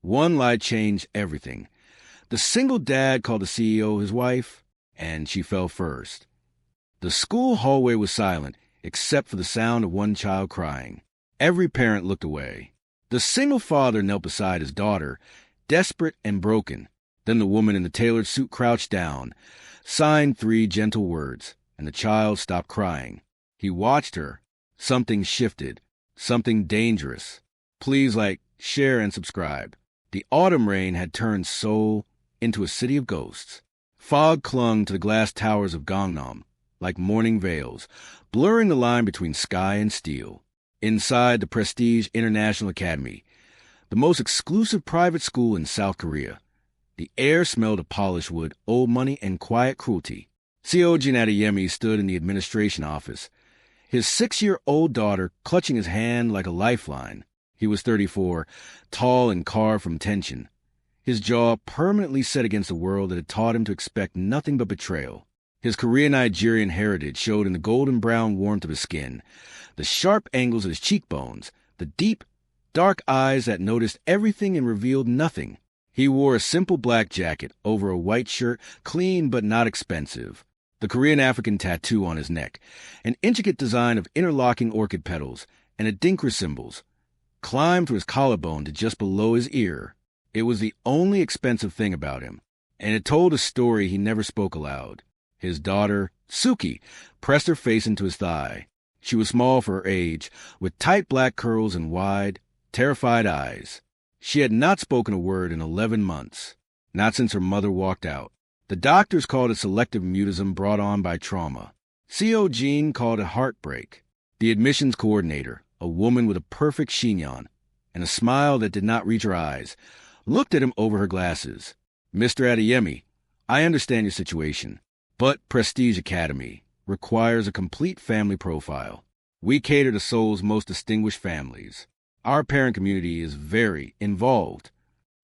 One lie changed everything. The single dad called the CEO his wife, and she fell first. The school hallway was silent, except for the sound of one child crying. Every parent looked away. The single father knelt beside his daughter, desperate and broken. Then the woman in the tailored suit crouched down, signed 3 gentle words, and the child stopped crying. He watched her. Something shifted. Something dangerous. Please like, share, and subscribe. The autumn rain had turned Seoul into a city of ghosts. Fog clung to the glass towers of Gangnam like morning veils, blurring the line between sky and steel. Inside the Prestige International Academy, the most exclusive private school in South Korea, the air smelled of polished wood, old money, and quiet cruelty. Seojin Adeyemi stood in the administration office, his 6-year-old daughter clutching his hand like a lifeline. He was 34, tall and carved from tension, his jaw permanently set against a world that had taught him to expect nothing but betrayal. His Korean-Nigerian heritage showed in the golden-brown warmth of his skin, the sharp angles of his cheekbones, the deep, dark eyes that noticed everything and revealed nothing. He wore a simple black jacket over a white shirt, clean but not expensive. The Korean-African tattoo on his neck, an intricate design of interlocking orchid petals and adinkra symbols, climbed to his collarbone to just below his ear. It was the only expensive thing about him, and it told a story he never spoke aloud. His daughter, Suki, pressed her face into his thigh. She was small for her age, with tight black curls and wide, terrified eyes. She had not spoken a word in 11 months, not since her mother walked out. The doctors called it selective mutism brought on by trauma. Seojin called it heartbreak. The admissions coordinator, a woman with a perfect chignon and a smile that did not reach her eyes, looked at him over her glasses. Mr. Adeyemi, I understand your situation, but Prestige Academy requires a complete family profile. We cater to Seoul's most distinguished families. Our parent community is very involved.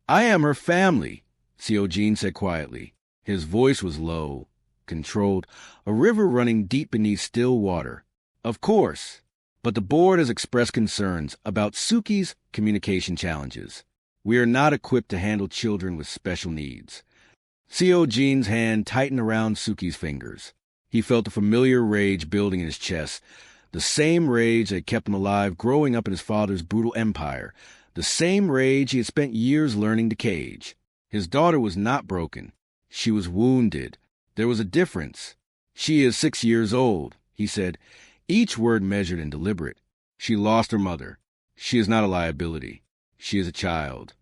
I am her family, Seojin said quietly. His voice was low, controlled, a river running deep beneath still water. Of course, but the board has expressed concerns about Suki's communication challenges. We are not equipped to handle children with special needs. Seojin's hand tightened around Suki's fingers. He felt a familiar rage building in his chest, the same rage that kept him alive growing up in his father's brutal empire, the same rage he had spent years learning to cage. His daughter was not broken. She was wounded. There was a difference. She is 6 years old, he said, each word measured and deliberate. She lost her mother. She is not a liability. She is a child.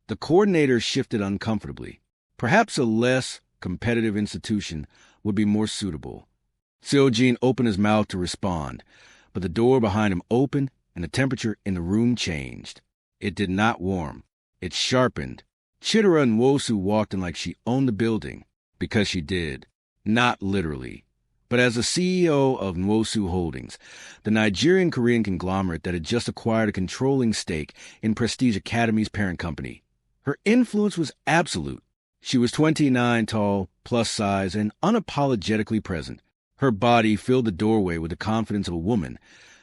The coordinator shifted uncomfortably. Perhaps a less competitive institution would be more suitable. Seojin opened his mouth to respond, but the door behind him opened and the temperature in the room changed. It did not warm. It sharpened. Chitara Nwosu walked in like she owned the building, because she did. Not literally, but as the CEO of Nwosu Holdings, the Nigerian-Korean conglomerate that had just acquired a controlling stake in Prestige Academy's parent company. Her influence was absolute. She was 29 tall, plus size, and unapologetically present. Her body filled the doorway with the confidence of a woman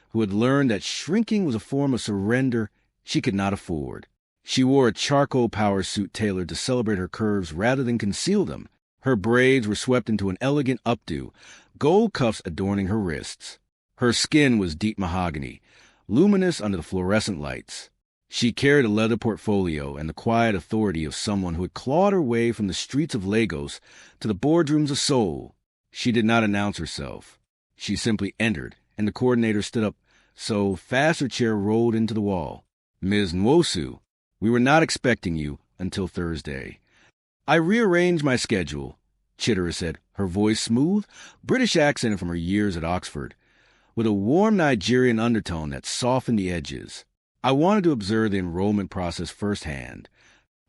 who had learned that shrinking was a form of surrender she could not afford. She wore a charcoal power suit tailored to celebrate her curves rather than conceal them. Her braids were swept into an elegant updo, gold cuffs adorning her wrists. Her skin was deep mahogany, luminous under the fluorescent lights. She carried a leather portfolio and the quiet authority of someone who had clawed her way from the streets of Lagos to the boardrooms of Seoul. She did not announce herself. She simply entered, and the coordinator stood up so fast her chair rolled into the wall. Ms. Nwosu, we were not expecting you until Thursday. I rearranged my schedule, Chitara said, her voice smooth, British accented from her years at Oxford, with a warm Nigerian undertone that softened the edges. I wanted to observe the enrollment process firsthand.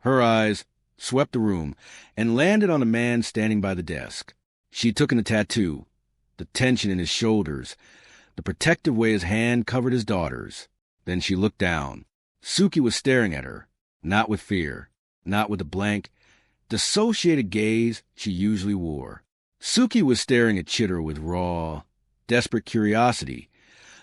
Her eyes swept the room and landed on a man standing by the desk. She took in the tattoo, the tension in his shoulders, the protective way his hand covered his daughter's. Then she looked down. Suki was staring at her, not with fear, not with the blank, dissociated gaze she usually wore. Suki was staring at Chitara with raw, desperate curiosity,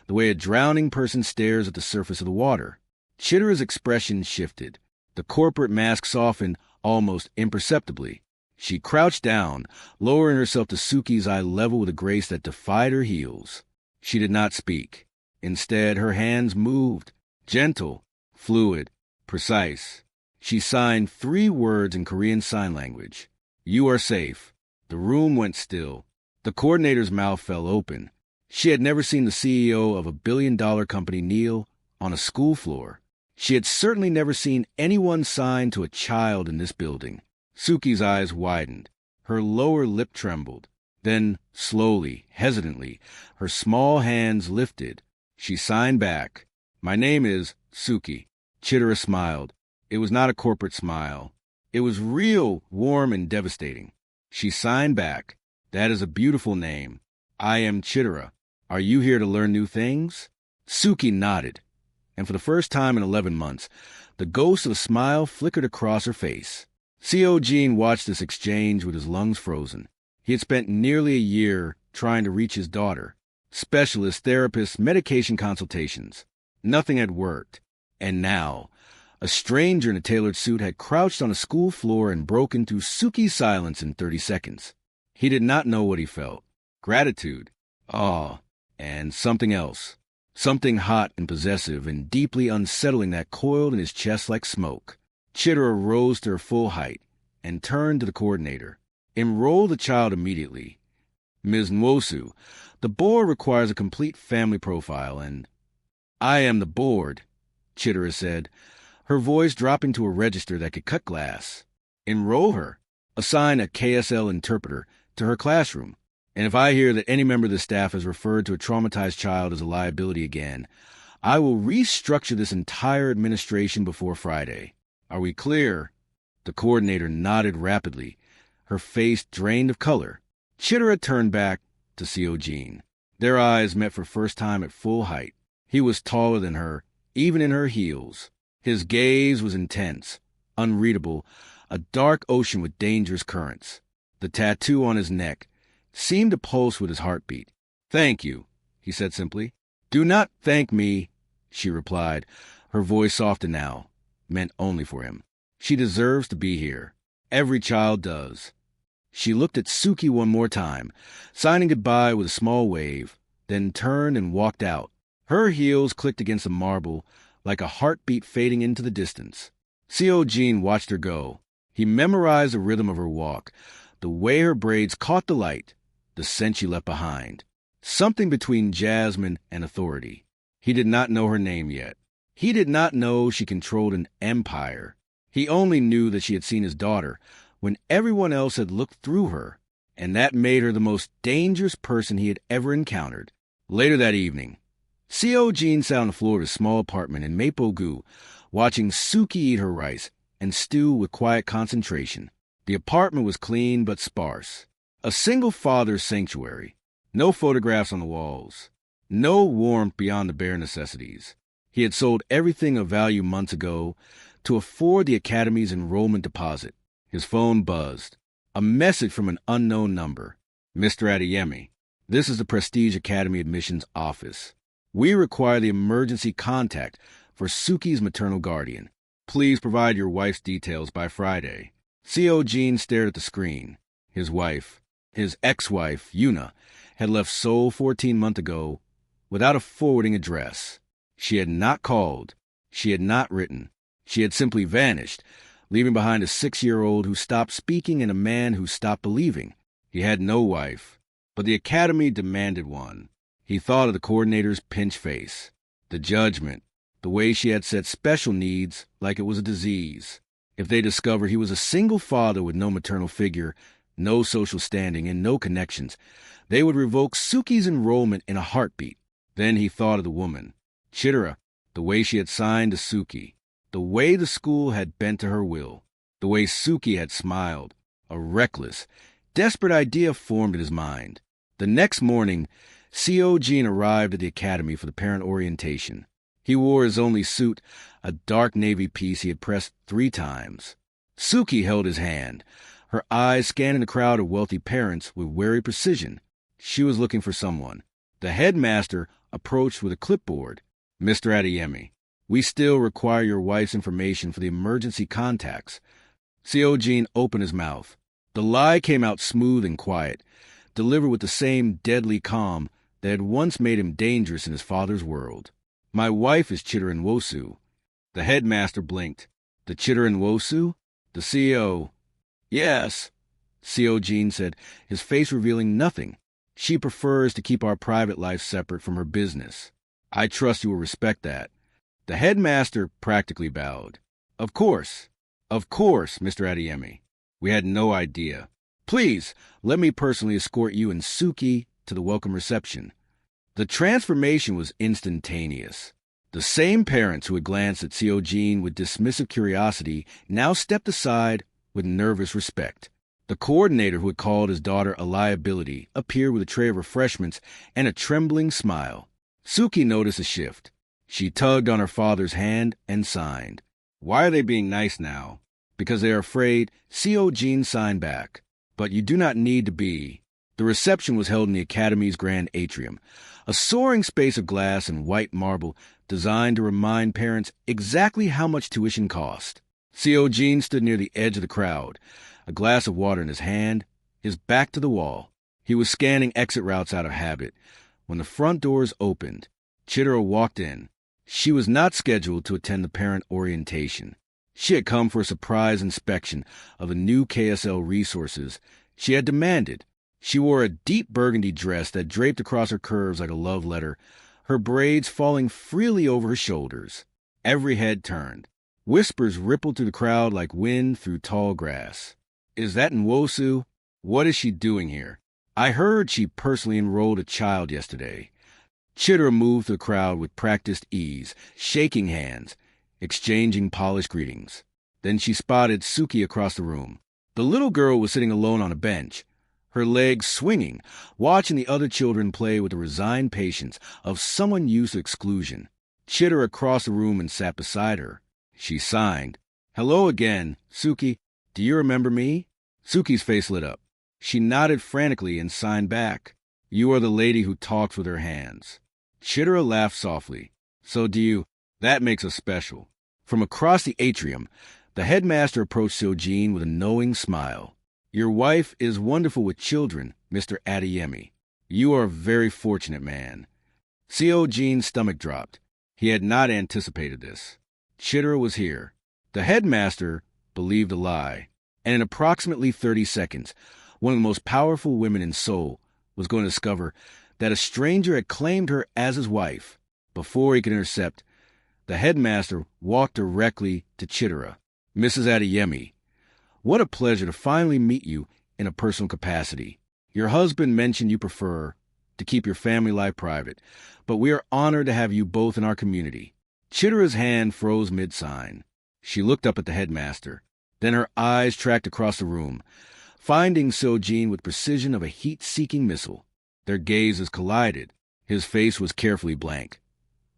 the way a drowning person stares at the surface of the water. Chitara's expression shifted. The corporate mask softened almost imperceptibly. She crouched down, lowering herself to Suki's eye level with a grace that defied her heels. She did not speak. Instead, her hands moved, gentle, fluid, precise. She signed 3 words in Korean Sign Language. "You are safe." The room went still. The coordinator's mouth fell open. She had never seen the CEO of a billion-dollar company kneel on a school floor. She had certainly never seen anyone sign to a child in this building. Suki's eyes widened. Her lower lip trembled. Then, slowly, hesitantly, her small hands lifted. She signed back. "My name is Suki." Chitara smiled. It was not a corporate smile. It was real, warm, and devastating. She signed back. "That is a beautiful name. I am Chitara. Are you here to learn new things?" Suki nodded, and for the first time in 11 months, the ghost of a smile flickered across her face. Seo Jin watched this exchange with his lungs frozen. He had spent nearly a year trying to reach his daughter. Specialists, therapists, medication consultations. Nothing had worked. And now, a stranger in a tailored suit had crouched on a school floor and broken through Suki's silence in 30 seconds. He did not know what he felt. Gratitude, awe, and something else. Something hot and possessive and deeply unsettling that coiled in his chest like smoke. Chitara rose to her full height and turned to the coordinator. "Enroll the child immediately. Ms. Nwosu, the board requires a complete family profile and—" "I am the board," Chitara said, her voice dropping to a register that could cut glass. "Enroll her. Assign a KSL interpreter to her classroom. And if I hear that any member of the staff has referred to a traumatized child as a liability again, I will restructure this entire administration before Friday. Are we clear?" The coordinator nodded rapidly, her face drained of color. Chitara turned back to Seo Jin. Their eyes met for first time at full height. He was taller than her, even in her heels. His gaze was intense, unreadable, a dark ocean with dangerous currents. The tattoo on his neck seemed to pulse with his heartbeat. "Thank you," he said simply. "Do not thank me," she replied, her voice softer now, meant only for him. "She deserves to be here. Every child does." She looked at Suki one more time, signing goodbye with a small wave, then turned and walked out. Her heels clicked against the marble like a heartbeat fading into the distance. Seo Jin watched her go. He memorized the rhythm of her walk, the way her braids caught the light, the scent she left behind. Something between jasmine and authority. He did not know her name yet. He did not know she controlled an empire. He only knew that she had seen his daughter when everyone else had looked through her, and that made her the most dangerous person he had ever encountered. Later that evening, Seo Jin sat on the floor of his small apartment in Maple-gu, watching Suki eat her rice and stew with quiet concentration. The apartment was clean but sparse. A single father's sanctuary. No photographs on the walls. No warmth beyond the bare necessities. He had sold everything of value months ago to afford the academy's enrollment deposit. His phone buzzed. A message from an unknown number. "Mr. Adeyemi, this is the Prestige Academy Admissions Office. We require the emergency contact for Suki's maternal guardian. Please provide your wife's details by Friday." Seo Jin stared at the screen. His wife, his ex-wife, Yuna, had left Seoul 14 months ago without a forwarding address. She had not called. She had not written. She had simply vanished, leaving behind a 6-year-old who stopped speaking and a man who stopped believing. He had no wife, but the academy demanded one. He thought of the coordinator's pinched face, the judgment, the way she had said special needs like it was a disease. If they discovered he was a single father with no maternal figure, no social standing, and no connections, they would revoke Suki's enrollment in a heartbeat. Then he thought of the woman, Chitara, the way she had signed to Suki, the way the school had bent to her will, the way Suki had smiled. A reckless, desperate idea formed in his mind. The next morning, Seo Jin arrived at the academy for the parent orientation. He wore his only suit, a dark navy piece he had pressed 3 times. Suki held his hand, her eyes scanning the crowd of wealthy parents with wary precision. She was looking for someone. The headmaster approached with a clipboard. "Mr. Adeyemi, We still require your wife's information for the emergency contacts. Seo-jin opened his mouth. The lie came out smooth and quiet, delivered with the same deadly calm that had once made him dangerous in his father's world. My wife is Chitterin Wosu. The headmaster blinked. The Chitterin Wosu? The CEO. Yes, Seo-jin said, his face revealing nothing. She prefers to keep our private life separate from her business. I trust you will respect that. The headmaster practically bowed. Of course, Mr. Adeyemi. We had no idea. Please, let me personally escort you and Suki to the welcome reception. The transformation was instantaneous. The same parents who had glanced at Seo-jin with dismissive curiosity now stepped aside with nervous respect. The coordinator who had called his daughter a liability appeared with a tray of refreshments and a trembling smile. Suki noticed a shift. She tugged on her father's hand and signed. Why are they being nice now? Because they are afraid. Seo-jin signed back. But you do not need to be. The reception was held in the Academy's grand atrium, a soaring space of glass and white marble designed to remind parents exactly how much tuition cost. Seo-jin stood near the edge of the crowd, a glass of water in his hand, his back to the wall. He was scanning exit routes out of habit when the front doors opened. Chitara walked in. She was not scheduled to attend the parent orientation. She had come for a surprise inspection of the new KSL resources she had demanded. She wore a deep burgundy dress that draped across her curves like a love letter, her braids falling freely over her shoulders. Every head turned. Whispers rippled through the crowd like wind through tall grass. Is that Nwosu? What is she doing here? I heard she personally enrolled a child yesterday. Chitara moved through the crowd with practiced ease, shaking hands, exchanging polished greetings. Then she spotted Suki across the room. The little girl was sitting alone on a bench, her legs swinging, watching the other children play with the resigned patience of someone used to exclusion. Chitara crossed the room and sat beside her. She signed. Hello again, Suki. Do you remember me? Suki's face lit up. She nodded frantically and signed back. You are the lady who talks with her hands. Chitara laughed softly. So do you. That makes us special. From across the atrium, the headmaster approached Seo-jin with a knowing smile. Your wife is wonderful with children, Mr. Adeyemi. You are a very fortunate man. Seo-jin's stomach dropped. He had not anticipated this. Chitara was here. The headmaster believed a lie, and in approximately 30 seconds, one of the most powerful women in Seoul was going to discover that a stranger had claimed her as his wife. Before he could intercept, the headmaster walked directly to Chitara. Mrs. Adeyemi, what a pleasure to finally meet you in a personal capacity. Your husband mentioned you prefer to keep your family life private, but we are honored to have you both in our community. Chitara's hand froze mid-sign. She looked up at the headmaster. Then her eyes tracked across the room, finding Seo-jin with precision of a heat-seeking missile. Their gazes collided. His face was carefully blank,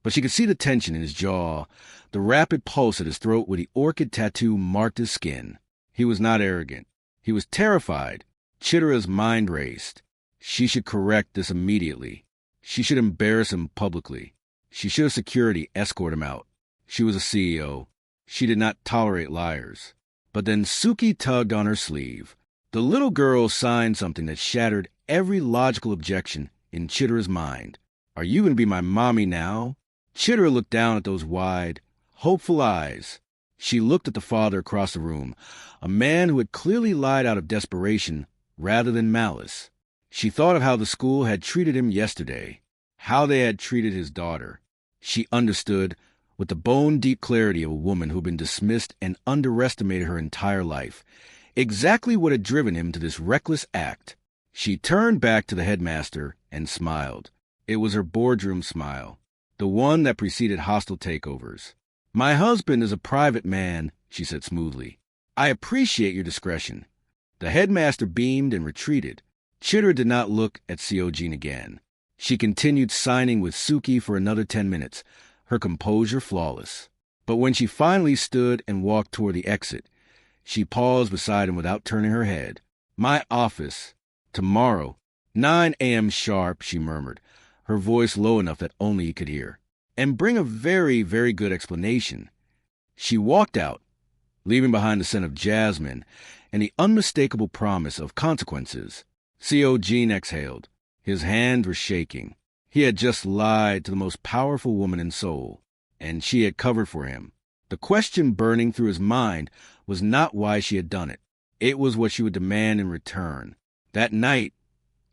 but she could see the tension in his jaw, the rapid pulse at his throat where the orchid tattoo marked his skin. He was not arrogant. He was terrified. Chitara's mind raced. She should correct this immediately. She should embarrass him publicly. She should have security escort him out. She was a CEO. She did not tolerate liars. But then Suki tugged on her sleeve. The little girl signed something that shattered every logical objection in Chitara's mind. Are you going to be my mommy now? Chitara looked down at those wide, hopeful eyes. She looked at the father across the room, a man who had clearly lied out of desperation rather than malice. She thought of how the school had treated him yesterday, how they had treated his daughter. She understood, with the bone-deep clarity of a woman who had been dismissed and underestimated her entire life, exactly what had driven him to this reckless act. She turned back to the headmaster and smiled. It was her boardroom smile, the one that preceded hostile takeovers. My husband is a private man, she said smoothly. I appreciate your discretion. The headmaster beamed and retreated. Chitara did not look at Seo-jin again. She continued signing with Suki for another 10 minutes, her composure flawless. But when she finally stood and walked toward the exit, she paused beside him without turning her head. My office. Tomorrow. 9 a.m. sharp, she murmured, her voice low enough that only he could hear. and bring a very, very good explanation. She walked out, leaving behind the scent of jasmine and the unmistakable promise of consequences. Seo Jin exhaled. His hands were shaking. He had just lied to the most powerful woman in Seoul, and she had covered for him. The question burning through his mind was not why she had done it. It was what she would demand in return. That night,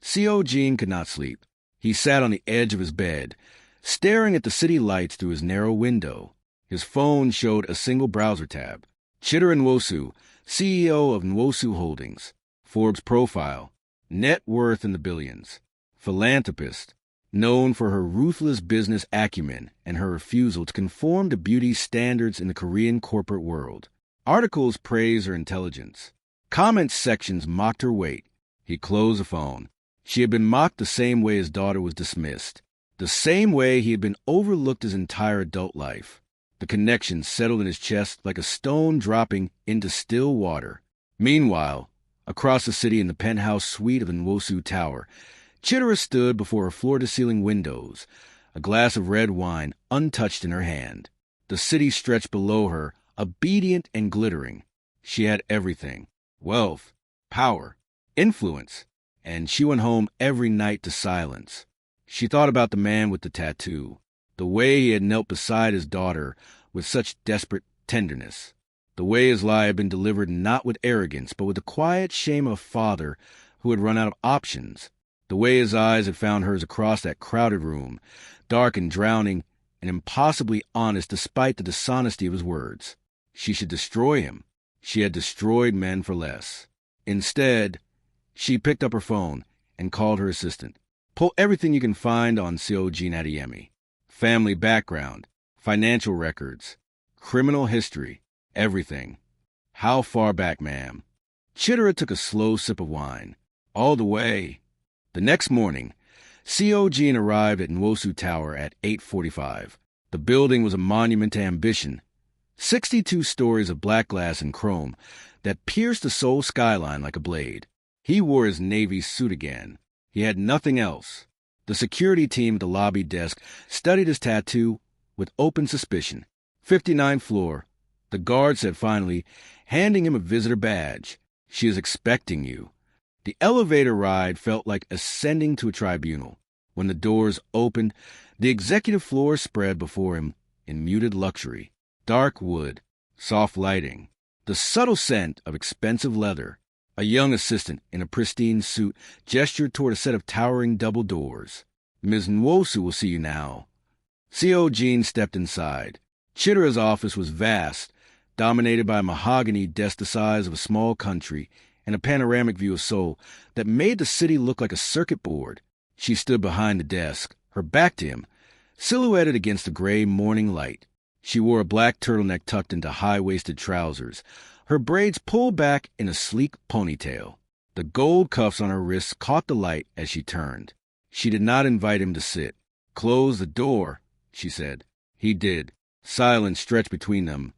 Seo Jin could not sleep. He sat on the edge of his bed, staring at the city lights through his narrow window. His phone showed a single browser tab. Chitra Nwosu, CEO of Nwosu Holdings. Forbes profile. Net worth in the billions. Philanthropist. Known for her ruthless business acumen and her refusal to conform to beauty standards in the Korean corporate world. Articles praised her intelligence. Comment sections mocked her weight. He closed the phone. She had been mocked the same way his daughter was dismissed. The same way he had been overlooked his entire adult life. The connection settled in his chest like a stone dropping into still water. Meanwhile, across the city in the penthouse suite of the Nwosu Tower, Chitra stood before her floor-to-ceiling windows, a glass of red wine untouched in her hand. The city stretched below her, obedient and glittering. She had everything: wealth, power, influence, and she went home every night to silence. She thought about the man with the tattoo, the way he had knelt beside his daughter with such desperate tenderness, the way his lie had been delivered not with arrogance but with the quiet shame of a father who had run out of options, the way his eyes had found hers across that crowded room, dark and drowning and impossibly honest despite the dishonesty of his words. She should destroy him. She had destroyed men for less. Instead, she picked up her phone and called her assistant. Pull everything you can find on Seo Jin Adeyemi. Family background, financial records, criminal history, everything. How far back, ma'am? Chitra took a slow sip of wine. All the way. The next morning, Seo Jin arrived at Nwosu Tower at 8:45. The building was a monument to ambition. 62 stories of black glass and chrome that pierced the Seoul skyline like a blade. He wore his Navy suit again. He had nothing else. The security team at the lobby desk studied his tattoo with open suspicion. 59th floor. The guard said finally, handing him a visitor badge. She is expecting you. The elevator ride felt like ascending to a tribunal. When the doors opened, the executive floor spread before him in muted luxury. Dark wood, soft lighting, the subtle scent of expensive leather. A young assistant in a pristine suit gestured toward a set of towering double doors. Ms. Nwosu will see you now. Seo Jin stepped inside. Chitra's office was vast, dominated by a mahogany desk the size of a small country and a panoramic view of Seoul that made the city look like a circuit board. She stood behind the desk, her back to him, silhouetted against the gray morning light. She wore a black turtleneck tucked into high-waisted trousers, her braids pulled back in a sleek ponytail. The gold cuffs on her wrists caught the light as she turned. She did not invite him to sit. "Close the door," she said. He did. Silence stretched between them,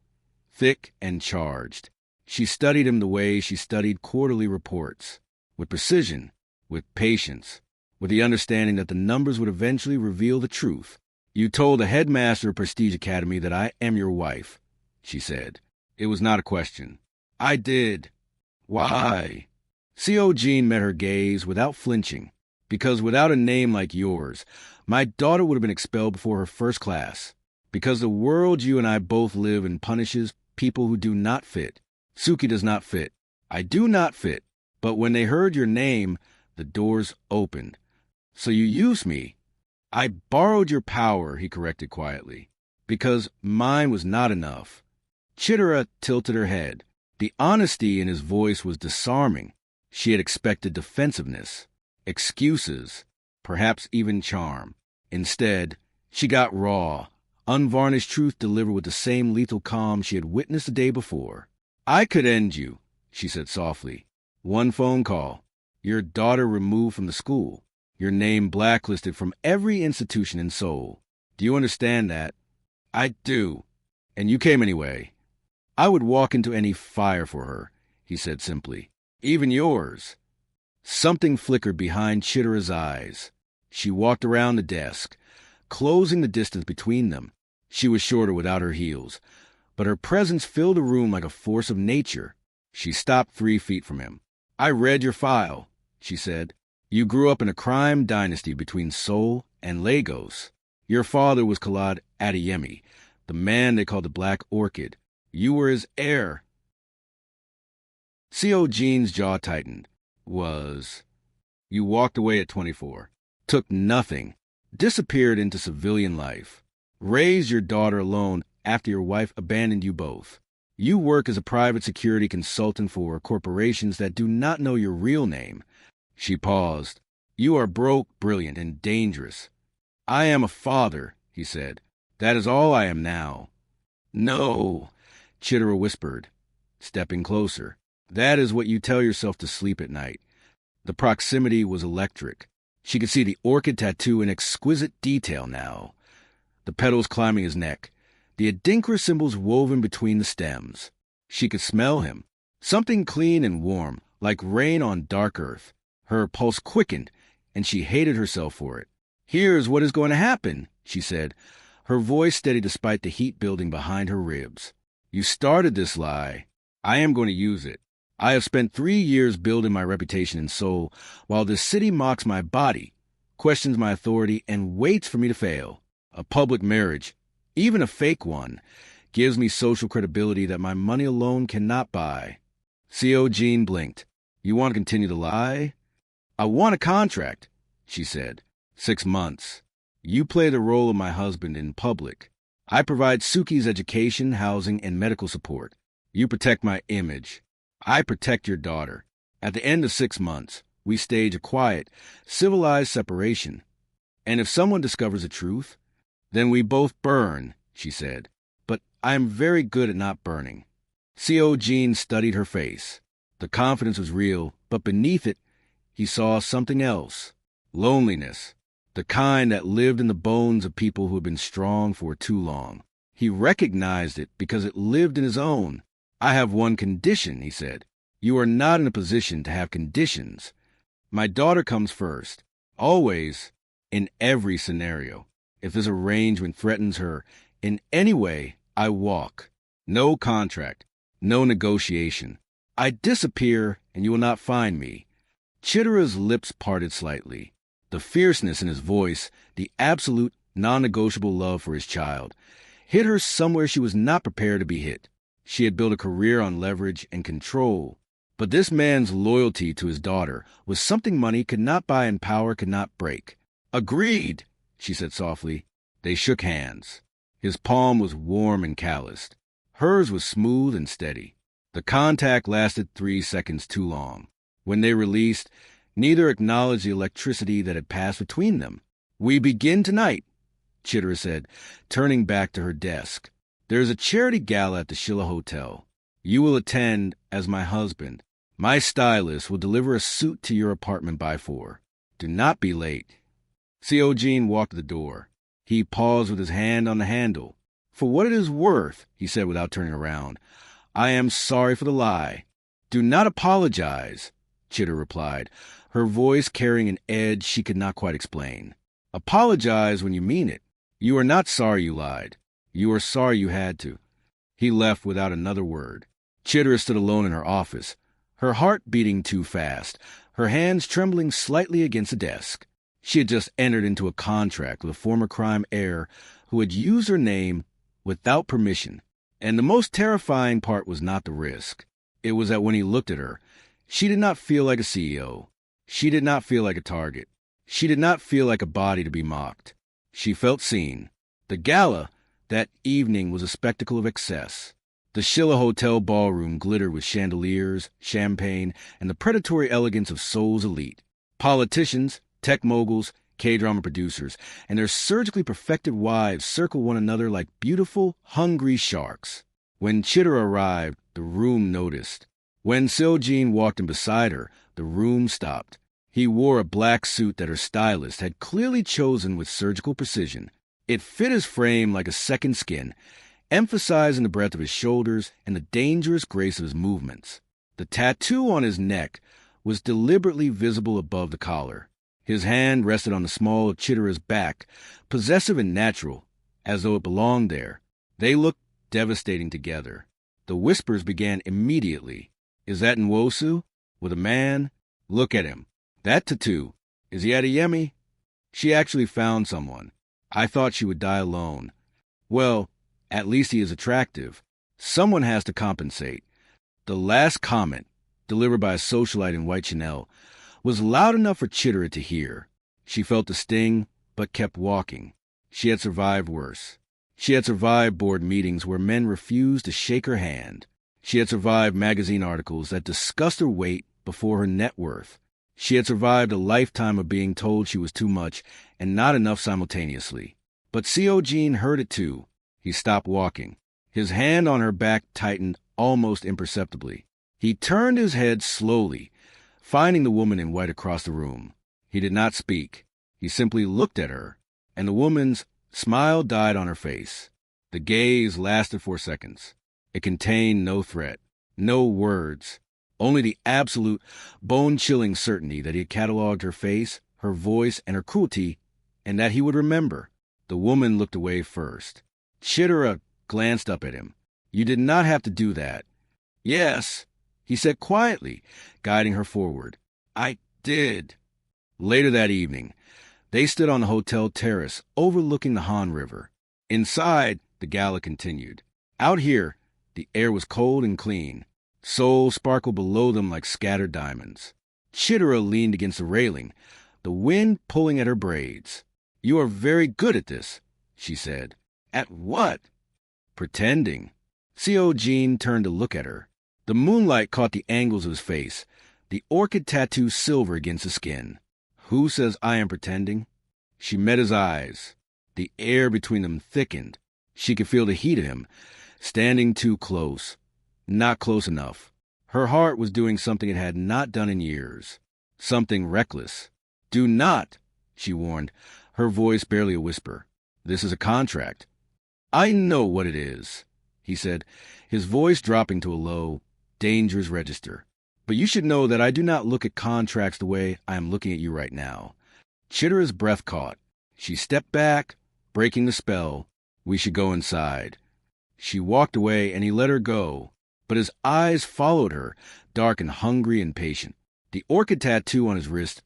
thick and charged. She studied him the way she studied quarterly reports, with precision, with patience, with the understanding that the numbers would eventually reveal the truth. "You told the headmaster of Prestige Academy that I am your wife," she said. It was not a question. "I did." "Why?" Seo Jin met her gaze without flinching. "Because without a name like yours, my daughter would have been expelled before her first class. Because the world you and I both live in punishes people who do not fit. Suki does not fit. I do not fit. But when they heard your name, the doors opened. So you used me." "I borrowed your power," he corrected quietly, "because mine was not enough." Chitra tilted her head. The honesty in his voice was disarming. She had expected defensiveness, excuses, perhaps even charm. Instead, she got raw, unvarnished truth delivered with the same lethal calm she had witnessed the day before. "I could end you," she said softly. "One phone call. Your daughter removed from the school. Your name blacklisted from every institution in Seoul. Do you understand that?" "I do." "And you came anyway." "I would walk into any fire for her," he said simply. "Even yours." Something flickered behind Chitra's eyes. She walked around the desk, closing the distance between them. She was shorter without her heels, but her presence filled the room like a force of nature. She stopped 3 feet from him. "I read your file," she said. "You grew up in a crime dynasty between Seoul and Lagos. Your father was Khalid Adeyemi, the man they called the Black Orchid. You were his heir." C.O. Jean's jaw tightened. You walked away at 24, took nothing, disappeared into civilian life, raised your daughter alone after your wife abandoned you both. You work as a private security consultant for corporations that do not know your real name. She paused. "You are broke, brilliant, and dangerous." "I am a father," he said. "That is all I am now." "No," Chitara whispered, stepping closer. "That is what you tell yourself to sleep at night." The proximity was electric. She could see the orchid tattoo in exquisite detail now. The petals climbing his neck, the Adinkra symbols woven between the stems. She could smell him. Something clean and warm, like rain on dark earth. Her pulse quickened, and she hated herself for it. "Here's what is going to happen," she said, her voice steady despite the heat building behind her ribs. "You started this lie. I am going to use it. I have spent 3 years building my reputation in Seoul, while this city mocks my body, questions my authority, and waits for me to fail. A public marriage, even a fake one, gives me social credibility that my money alone cannot buy." C.O. Jean blinked. "You want to continue to lie?" "I want a contract," she said. 6 months. You play the role of my husband in public. I provide Suki's education, housing, and medical support. You protect my image. I protect your daughter. At the end of 6 months, we stage a quiet, civilized separation. And if someone discovers the truth, then we both burn, she said. But I am very good at not burning. C.O. Jean studied her face. The confidence was real, but beneath it, he saw something else. Loneliness. The kind that lived in the bones of people who had been strong for too long. He recognized it because it lived in his own. "I have one condition," he said. "You are not in a position to have conditions. My daughter comes first. Always. In every scenario. If this arrangement threatens her in any way, I walk. No contract. No negotiation. I disappear, and you will not find me." Chitara's lips parted slightly. The fierceness in his voice, the absolute, non-negotiable love for his child, hit her somewhere she was not prepared to be hit. She had built a career on leverage and control. But this man's loyalty to his daughter was something money could not buy and power could not break. "Agreed," she said softly. They shook hands. His palm was warm and calloused. Hers was smooth and steady. The contact lasted 3 seconds too long. When they released, neither acknowledged the electricity that had passed between them. "We begin tonight," Chitara said, turning back to her desk. "There is a charity gala at the Shilla Hotel. You will attend as my husband. My stylist will deliver a suit to your apartment by 4. Do not be late." C.O. Jean walked to the door. He paused with his hand on the handle. "For what it is worth," he said without turning around, "I am sorry for the lie." "Do not apologize," Chitara replied, her voice carrying an edge she could not quite explain. "Apologize when you mean it. You are not sorry you lied. You are sorry you had to." He left without another word. Chitara stood alone in her office, her heart beating too fast, her hands trembling slightly against the desk. She had just entered into a contract with a former crime heir who had used her name without permission. And the most terrifying part was not the risk. It was that when he looked at her, she did not feel like a CEO. She did not feel like a target. She did not feel like a body to be mocked. She felt seen. The gala that evening was a spectacle of excess. The Shilla Hotel ballroom glittered with chandeliers, champagne, and the predatory elegance of Seoul's elite. Politicians, tech moguls, K-drama producers, and their surgically perfected wives circled one another like beautiful, hungry sharks. When Chitara arrived, the room noticed. When Seoul-Jean walked in beside her, the room stopped. He wore a black suit that her stylist had clearly chosen with surgical precision. It fit his frame like a second skin, emphasizing the breadth of his shoulders and the dangerous grace of his movements. The tattoo on his neck was deliberately visible above the collar. His hand rested on the small of Chitara's back, possessive and natural, as though it belonged there. They looked devastating together. The whispers began immediately. Is that Nwosu? With a man? Look at him. That tattoo. Is he Adeyemi? She actually found someone. I thought she would die alone. Well, at least he is attractive. Someone has to compensate. The last comment, delivered by a socialite in white Chanel, was loud enough for Chitara to hear. She felt the sting, but kept walking. She had survived worse. She had survived board meetings where men refused to shake her hand. She had survived magazine articles that discussed her weight before her net worth. She had survived a lifetime of being told she was too much and not enough simultaneously. But Seo-jin heard it too. He stopped walking. His hand on her back tightened almost imperceptibly. He turned his head slowly, finding the woman in white across the room. He did not speak. He simply looked at her, and the woman's smile died on her face. The gaze lasted 4 seconds. It contained no threat, no words, only the absolute, bone-chilling certainty that he had cataloged her face, her voice, and her cruelty, and that he would remember. The woman looked away first. Chitara glanced up at him. You did not have to do that. Yes, he said quietly, guiding her forward. I did. Later that evening, they stood on the hotel terrace overlooking the Han River. Inside, the gala continued. Out here, the air was cold and clean. Seoul sparkled below them like scattered diamonds. Chitara leaned against the railing, the wind pulling at her braids. You are very good at this, she said. At what? Pretending. Seo-jin turned to look at her. The moonlight caught the angles of his face, the orchid tattoo silver against the skin. Who says I am pretending? She met his eyes. The air between them thickened. She could feel the heat of him, standing too close. Not close enough. Her heart was doing something it had not done in years. Something reckless. Do not, she warned, her voice barely a whisper. This is a contract. I know what it is, he said, his voice dropping to a low, dangerous register. But you should know that I do not look at contracts the way I am looking at you right now. Chitara's breath caught. She stepped back, breaking the spell. We should go inside. She walked away, and he let her go. But his eyes followed her, dark and hungry and patient. The orchid tattoo on his wrist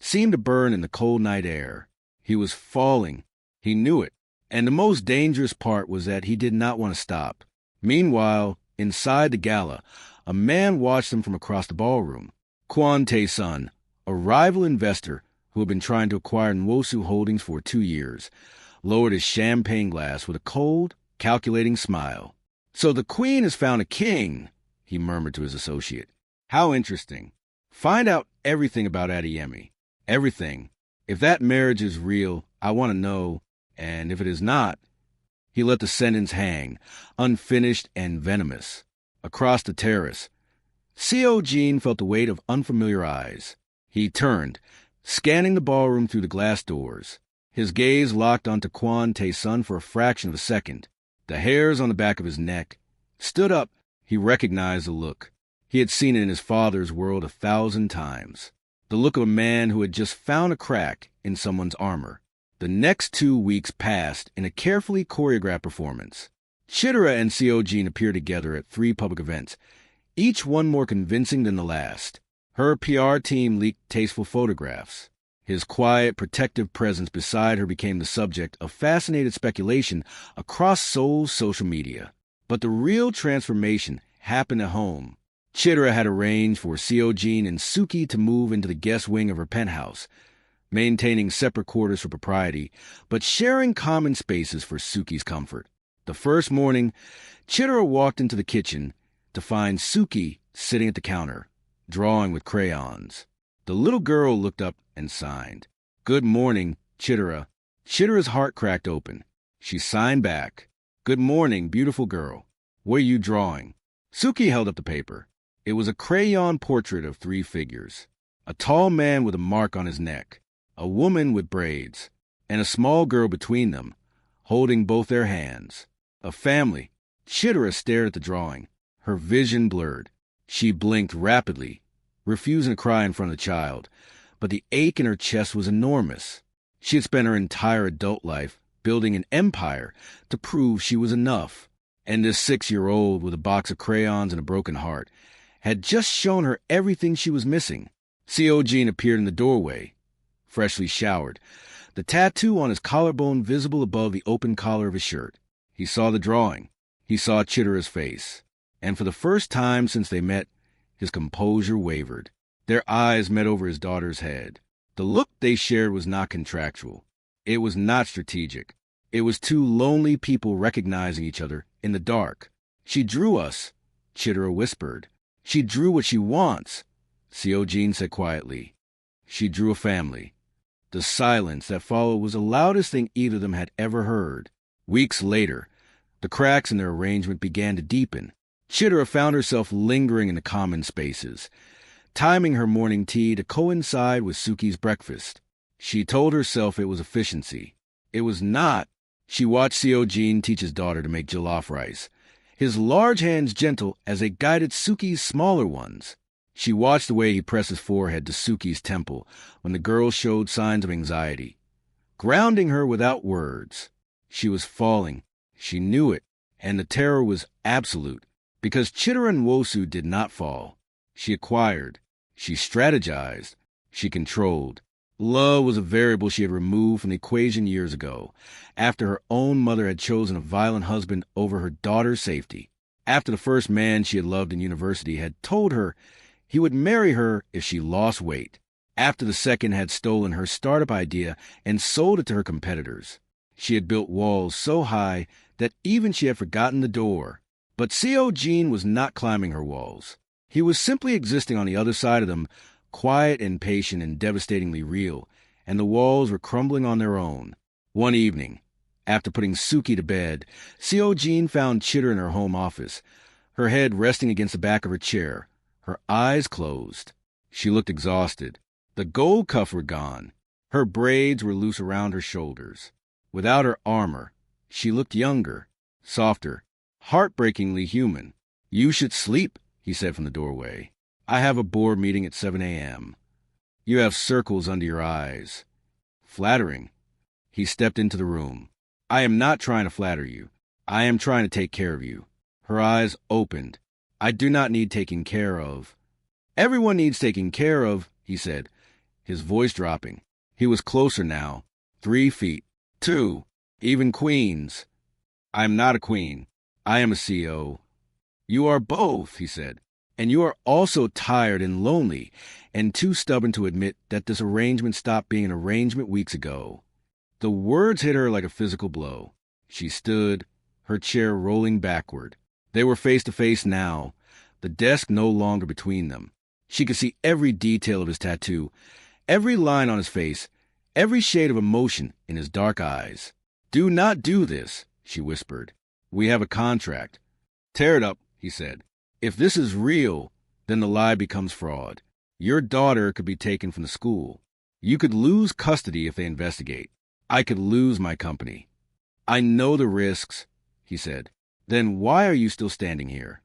seemed to burn in the cold night air. He was falling. He knew it. And the most dangerous part was that he did not want to stop. Meanwhile, inside the gala, a man watched them from across the ballroom. Kwon Tae-sun, a rival investor who had been trying to acquire Nwosu Holdings for 2 years, lowered his champagne glass with a cold, calculating smile. So the queen has found a king, he murmured to his associate. How interesting. Find out everything about Adeyemi. Everything. If that marriage is real, I want to know, and if it is not... He let the sentence hang, unfinished and venomous. Across the terrace, Seo-jin felt the weight of unfamiliar eyes. He turned, scanning the ballroom through the glass doors. His gaze locked onto Kwon Tae-sun for a fraction of a second. The hairs on the back of his neck stood up. He recognized the look. He had seen it in his father's world 1,000 times. The look of a man who had just found a crack in someone's armor. The next 2 weeks passed in a carefully choreographed performance. Chitara and Seo-jin appeared together at 3 public events, each one more convincing than the last. Her PR team leaked tasteful photographs. His quiet, protective presence beside her became the subject of fascinated speculation across Seoul's social media. But the real transformation happened at home. Chitara had arranged for Seo-jin and Suki to move into the guest wing of her penthouse, maintaining separate quarters for propriety, but sharing common spaces for Suki's comfort. The first morning, Chitara walked into the kitchen to find Suki sitting at the counter, drawing with crayons. The little girl looked up and signed. Good morning, Chitara. Chitara's heart cracked open. She signed back. Good morning, beautiful girl. What are you drawing? Suki held up the paper. It was a crayon portrait of 3 figures. A tall man with a mark on his neck, a woman with braids, and a small girl between them, holding both their hands. A family. Chitara stared at the drawing, her vision blurred. She blinked rapidly, refusing to cry in front of the child, but the ache in her chest was enormous. She had spent her entire adult life building an empire to prove she was enough, and this 6-year-old with a box of crayons and a broken heart had just shown her everything she was missing. Seo Jin appeared in the doorway, freshly showered, the tattoo on his collarbone visible above the open collar of his shirt. He saw the drawing. He saw Chitara's face. And for the first time since they met, his composure wavered. Their eyes met over his daughter's head. The look they shared was not contractual. It was not strategic. It was two lonely people recognizing each other in the dark. She drew us, Chitara whispered. She drew what she wants, Seo Jin said quietly. She drew a family. The silence that followed was the loudest thing either of them had ever heard. Weeks later, the cracks in their arrangement began to deepen. Chitara found herself lingering in the common spaces, timing her morning tea to coincide with Suki's breakfast. She told herself it was efficiency. It was not. She watched Seo Jin teach his daughter to make jollof rice, his large hands gentle as they guided Suki's smaller ones. She watched the way he pressed his forehead to Suki's temple when the girl showed signs of anxiety, grounding her without words. She was falling. She knew it, and the terror was absolute, because Chitara and Wosu did not fall. She acquired. She strategized. She controlled. Love was a variable she had removed from the equation years ago, after her own mother had chosen a violent husband over her daughter's safety, after the first man she had loved in university had told her he would marry her if she lost weight, after the second had stolen her startup idea and sold it to her competitors. She had built walls so high that even she had forgotten the door. But Seo Jin was not climbing her walls. He was simply existing on the other side of them, quiet and patient and devastatingly real, and the walls were crumbling on their own. One evening, after putting Suki to bed, Seo Jin found Chitara in her home office, her head resting against the back of her chair, her eyes closed. She looked exhausted. The gold cuffs were gone. Her braids were loose around her shoulders. Without her armor, she looked younger, softer, heartbreakingly human. "You should sleep," he said from the doorway. "I have a board meeting at 7 a.m. You have circles under your eyes." Flattering. He stepped into the room. "I am not trying to flatter you. I am trying to take care of you." Her eyes opened. "I do not need taking care of." "Everyone needs taking care of," he said, his voice dropping. He was closer now, 3 feet, 2, even queens. "I am not a queen. I am a CEO." "You are both," he said, "and you are also tired and lonely and too stubborn to admit that this arrangement stopped being an arrangement weeks ago." The words hit her like a physical blow. She stood, her chair rolling backward. They were face to face now, the desk no longer between them. She could see every detail of his tattoo, every line on his face, every shade of emotion in his dark eyes. "Do not do this," she whispered. "We have a contract." "Tear it up," he said. "If this is real, then the lie becomes fraud. Your daughter could be taken from the school. You could lose custody if they investigate. I could lose my company." "I know the risks," he said. "Then why are you still standing here?"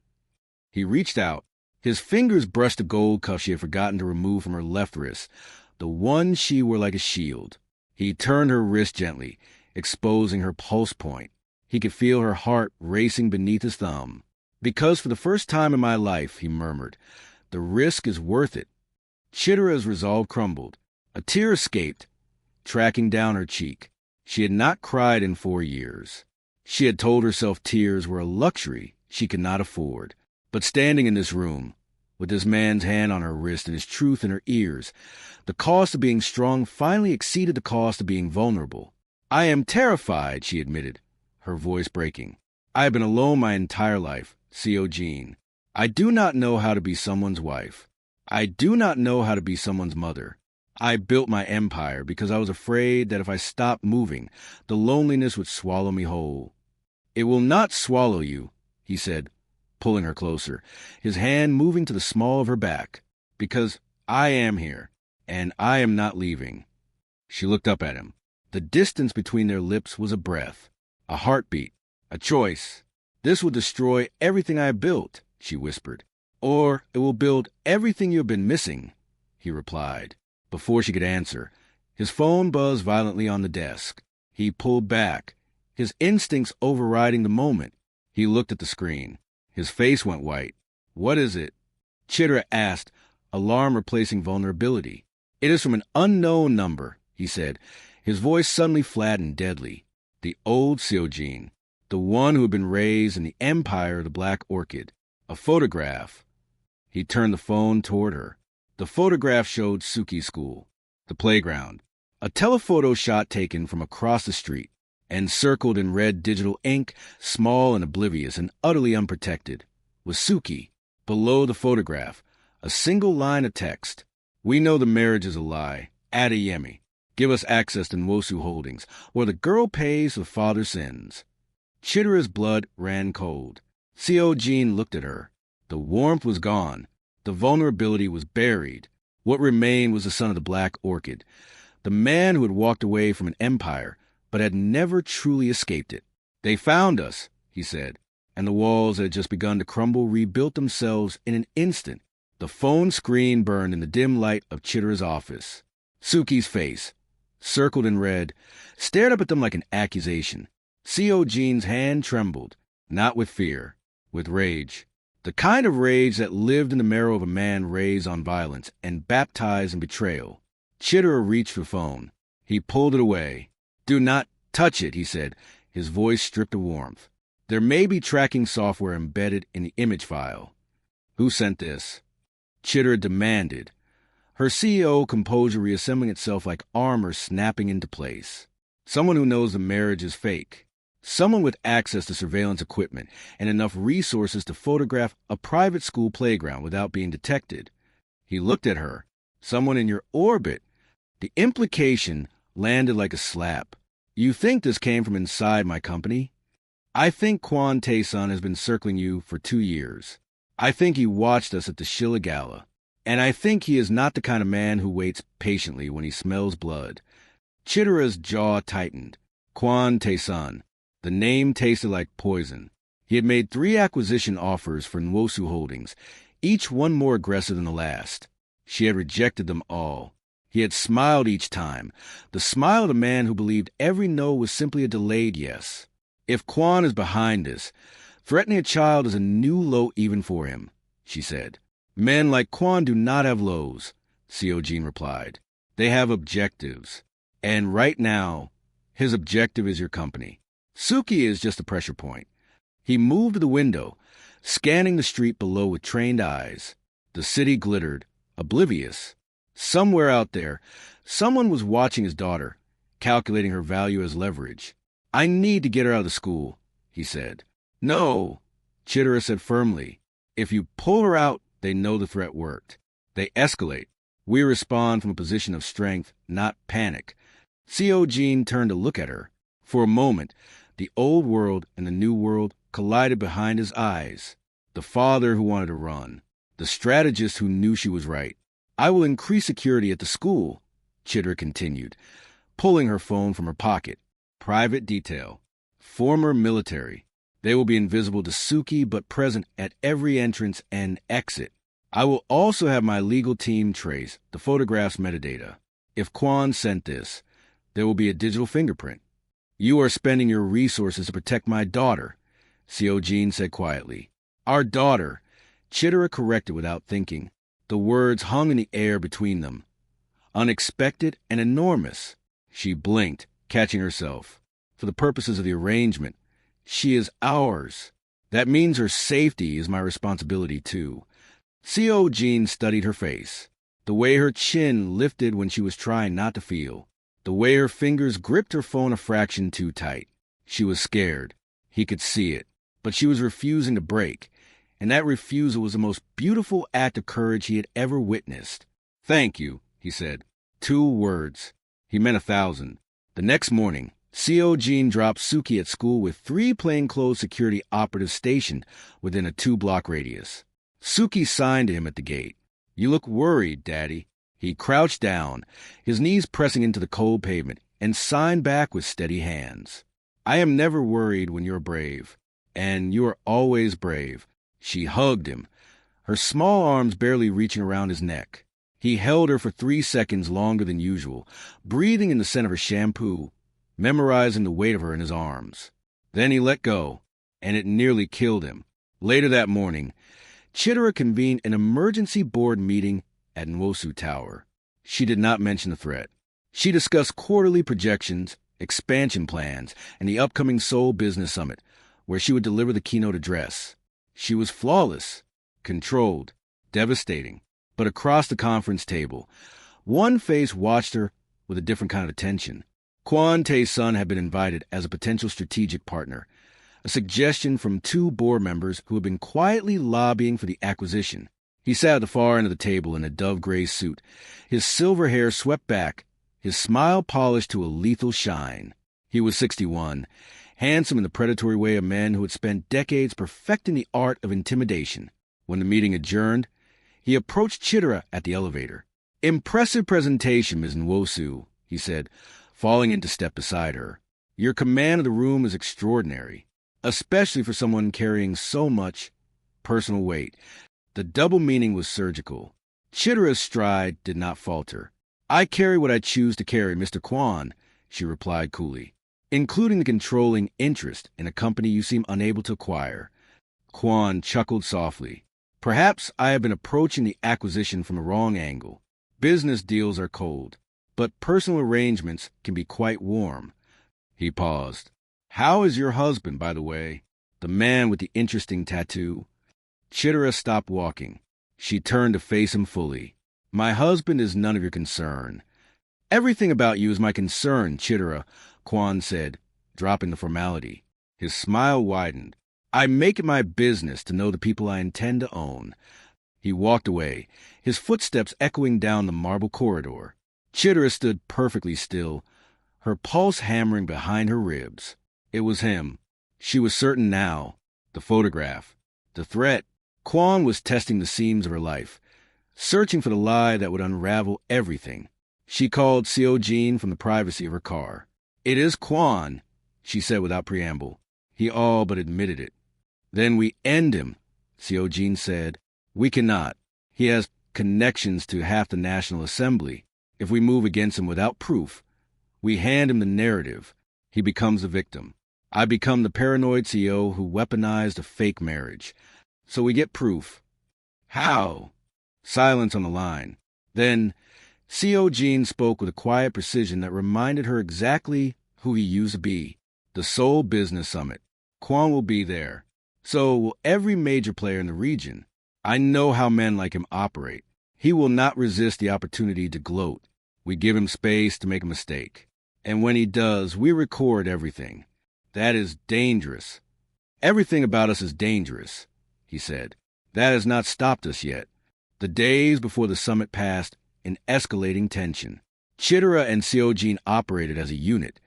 He reached out. His fingers brushed the gold cuff she had forgotten to remove from her left wrist, the one she wore like a shield. He turned her wrist gently, exposing her pulse point. He could feel her heart racing beneath his thumb. "Because for the first time in my life," he murmured, "the risk is worth it." Chitara's resolve crumbled. A tear escaped, tracking down her cheek. She had not cried in 4 years. She had told herself tears were a luxury she could not afford. But standing in this room, with this man's hand on her wrist and his truth in her ears, the cost of being strong finally exceeded the cost of being vulnerable. "I am terrified," she admitted, her voice breaking. "I have been alone my entire life, Seo Jin. I do not know how to be someone's wife. I do not know how to be someone's mother. I built my empire because I was afraid that if I stopped moving, the loneliness would swallow me whole." "It will not swallow you," he said, pulling her closer, his hand moving to the small of her back. "Because I am here, and I am not leaving." She looked up at him. The distance between their lips was a breath, a heartbeat, a choice. "This will destroy everything I have built," she whispered. "Or it will build everything you have been missing," he replied. Before she could answer, his phone buzzed violently on the desk. He pulled back, his instincts overriding the moment. He looked at the screen. His face went white. "What is it?" Chitara asked, alarm replacing vulnerability. "It is from an unknown number," he said, his voice suddenly flat and deadly. "The old Seoul, the one who had been raised in the empire of the Black Orchid. A photograph." He turned the phone toward her. The photograph showed Suki's school, the playground, a telephoto shot taken from across the street, encircled in red digital ink, small and oblivious and utterly unprotected, was Suki. Below the photograph, a single line of text. "We know the marriage is a lie. Adeyemi. Give us access to Nwosu Holdings, or the girl pays for father's sins." Chitara's blood ran cold. Seo-jin looked at her. The warmth was gone. The vulnerability was buried. What remained was the son of the Black Orchid, the man who had walked away from an empire, but had never truly escaped it. "They found us," he said, and the walls that had just begun to crumble rebuilt themselves in an instant. The phone screen burned in the dim light of Chitara's office. Suki's face, circled in red, stared up at them like an accusation. Seo-jin's hand trembled, not with fear, with rage. The kind of rage that lived in the marrow of a man raised on violence and baptized in betrayal. Chitara reached for the phone. He pulled it away. "Do not touch it," he said, his voice stripped of warmth. "There may be tracking software embedded in the image file." "Who sent this?" Chitara demanded, her CEO composure reassembling itself like armor snapping into place. "Someone who knows the marriage is fake. Someone with access to surveillance equipment and enough resources to photograph a private school playground without being detected." He looked at her. "Someone in your orbit." The implication landed like a slap. "You think this came from inside my company? I think Kwon Tae-sun has been circling you for 2 years. I think he watched us at the Shilla Gala. And I think he is not the kind of man who waits patiently when he smells blood." Chitara's jaw tightened. Kwon Tae-sun. The name tasted like poison. He had made 3 acquisition offers for Nwosu Holdings, each one more aggressive than the last. She had rejected them all. He had smiled each time, the smile of a man who believed every no was simply a delayed yes. "If Kwon is behind this, threatening a child is a new low even for him," she said. "Men like Kwon do not have lows," Seo-jin replied. "They have objectives. And right now, his objective is your company. Suki is just a pressure point." He moved to the window, scanning the street below with trained eyes. The city glittered, oblivious. Somewhere out there, someone was watching his daughter, calculating her value as leverage. "I need to get her out of the school," he said. "No," Chitara said firmly. "If you pull her out, they know the threat worked. They escalate. We respond from a position of strength, not panic." Seo-jin turned to look at her. For a moment, the old world and the new world collided behind his eyes. The father who wanted to run. The strategist who knew she was right. "I will increase security at the school," Chitara continued, pulling her phone from her pocket. "Private detail. Former military. They will be invisible to Suki but present at every entrance and exit. I will also have my legal team trace the photograph's metadata. If Kwon sent this, there will be a digital fingerprint. You are spending your resources to protect my daughter," Seo-jin said quietly. "Our daughter," Chitara corrected without thinking. The words hung in the air between them. Unexpected and enormous. She blinked, catching herself. "For the purposes of the arrangement, she is ours. That means her safety is my responsibility, too." Seo-jin studied her face. The way her chin lifted when she was trying not to feel. The way her fingers gripped her phone a fraction too tight. She was scared. He could see it. But she was refusing to break. And that refusal was the most beautiful act of courage he had ever witnessed. "Thank you," he said. 2 words. He meant 1,000. The next morning, Seo-jin dropped Suki at school with 3 plainclothes security operatives stationed within a 2-block radius. Suki signed to him at the gate. "You look worried, Daddy." He crouched down, his knees pressing into the cold pavement, and signed back with steady hands. "I am never worried when you're brave. And you are always brave." She hugged him, her small arms barely reaching around his neck. He held her for 3 seconds longer than usual, breathing in the scent of her shampoo, memorizing the weight of her in his arms. Then he let go, and it nearly killed him. Later that morning, Chitara convened an emergency board meeting at Nwosu Tower. She did not mention the threat. She discussed quarterly projections, expansion plans, and the upcoming Seoul Business Summit, where she would deliver the keynote address. She was flawless, controlled, devastating. But across the conference table, one face watched her with a different kind of attention. Kwon Tae's son had been invited as a potential strategic partner, a suggestion from 2 board members who had been quietly lobbying for the acquisition. He sat at the far end of the table in a dove-gray suit, his silver hair swept back, his smile polished to a lethal shine. He was 61, handsome in the predatory way of men who had spent decades perfecting the art of intimidation. When the meeting adjourned, he approached Chitara at the elevator. "Impressive presentation, Ms. Nwosu," he said, falling into step beside her. "Your command of the room is extraordinary, especially for someone carrying so much personal weight." The double meaning was surgical. Chitara's stride did not falter. "I carry what I choose to carry, Mr. Kwon," she replied coolly, "including the controlling interest in a company you seem unable to acquire." Kwon chuckled softly. "Perhaps I have been approaching the acquisition from a wrong angle. Business deals are cold, but personal arrangements can be quite warm." He paused. "How is your husband, by the way? The man with the interesting tattoo?" Chitara stopped walking. She turned to face him fully. "My husband is none of your concern." "Everything about you is my concern, Chitara," Kwon said, dropping the formality. His smile widened. "I make it my business to know the people I intend to own." He walked away, his footsteps echoing down the marble corridor. Chitara stood perfectly still, her pulse hammering behind her ribs. It was him. She was certain now. The photograph. The threat. Kwon was testing the seams of her life, searching for the lie that would unravel everything. She called Seo-jin from the privacy of her car. "It is Kwon," she said without preamble. He all but admitted it. "Then we end him," Seo-jin said. "We cannot. He has connections to half the National Assembly. If we move against him without proof, we hand him the narrative. He becomes a victim. I become the paranoid CEO who weaponized a fake marriage. So we get proof." "How?" Silence on the line. Then Seo-jin spoke with a quiet precision that reminded her exactly who he used to be. "The Seoul Business Summit. Kwon will be there. So will every major player in the region. I know how men like him operate. He will not resist the opportunity to gloat. We give him space to make a mistake. And when he does, we record everything. That is dangerous. Everything about us is dangerous," he said. "That has not stopped us yet." The days before the summit passed in escalating tension. Chitara and Seo-jin operated as a unit,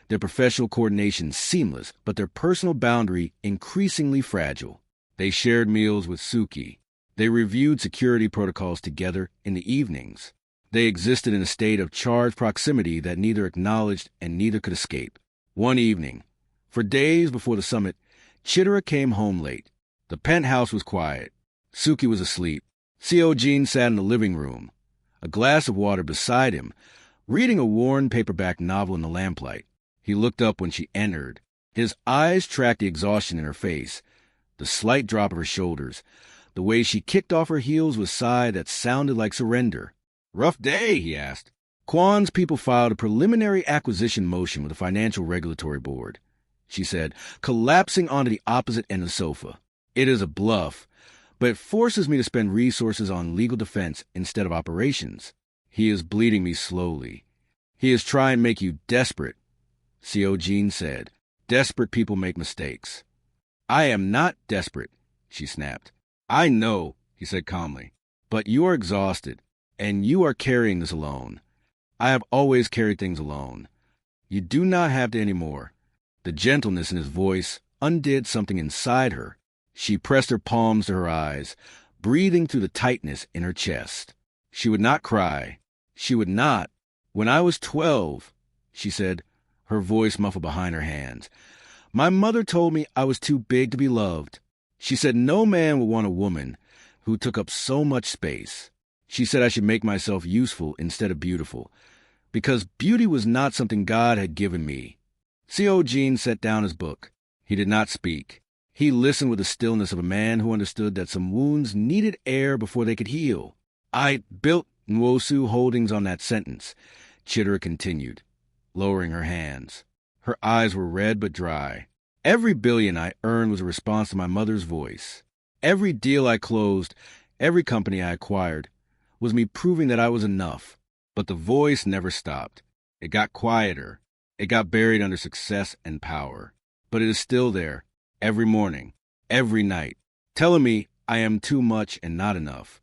their professional coordination seamless, but their personal boundary increasingly fragile. They shared meals with Suki. They reviewed security protocols together in the evenings. They existed in a state of charged proximity that neither acknowledged and neither could escape. One evening, for days before the summit, Chitara came home late. The penthouse was quiet. Suki was asleep. Seo-jin sat in the living room, a glass of water beside him, reading a worn paperback novel in the lamplight. He looked up when she entered. His eyes tracked the exhaustion in her face, the slight drop of her shoulders, the way she kicked off her heels with a sigh that sounded like surrender. "Rough day?" he asked. "Kwon's people filed a preliminary acquisition motion with the Financial Regulatory Board," she said, collapsing onto the opposite end of the sofa. "It is a bluff, but it forces me to spend resources on legal defense instead of operations. He is bleeding me slowly. He is trying to make you desperate," Seo-jin said. "Desperate people make mistakes." "I am not desperate," she snapped. "I know," he said calmly, "but you are exhausted, and you are carrying this alone. I have always carried things alone. You do not have to anymore." The gentleness in his voice undid something inside her. She pressed her palms to her eyes, breathing through the tightness in her chest. She would not cry. She would not. "When I was 12, she said, her voice muffled behind her hands, "my mother told me I was too big to be loved. She said no man would want a woman who took up so much space. She said I should make myself useful instead of beautiful, because beauty was not something God had given me. Seo Jin set down his book. He did not speak. He listened with the stillness of a man who understood that some wounds needed air before they could heal. I built Nwosu Holdings on that sentence, Chitara continued, lowering her hands. Her eyes were red but dry. Every billion I earned was a response to my mother's voice. Every deal I closed, every company I acquired, was me proving that I was enough. But the voice never stopped. It got quieter. It got buried under success and power. But it is still there, every morning, every night, telling me I am too much and not enough.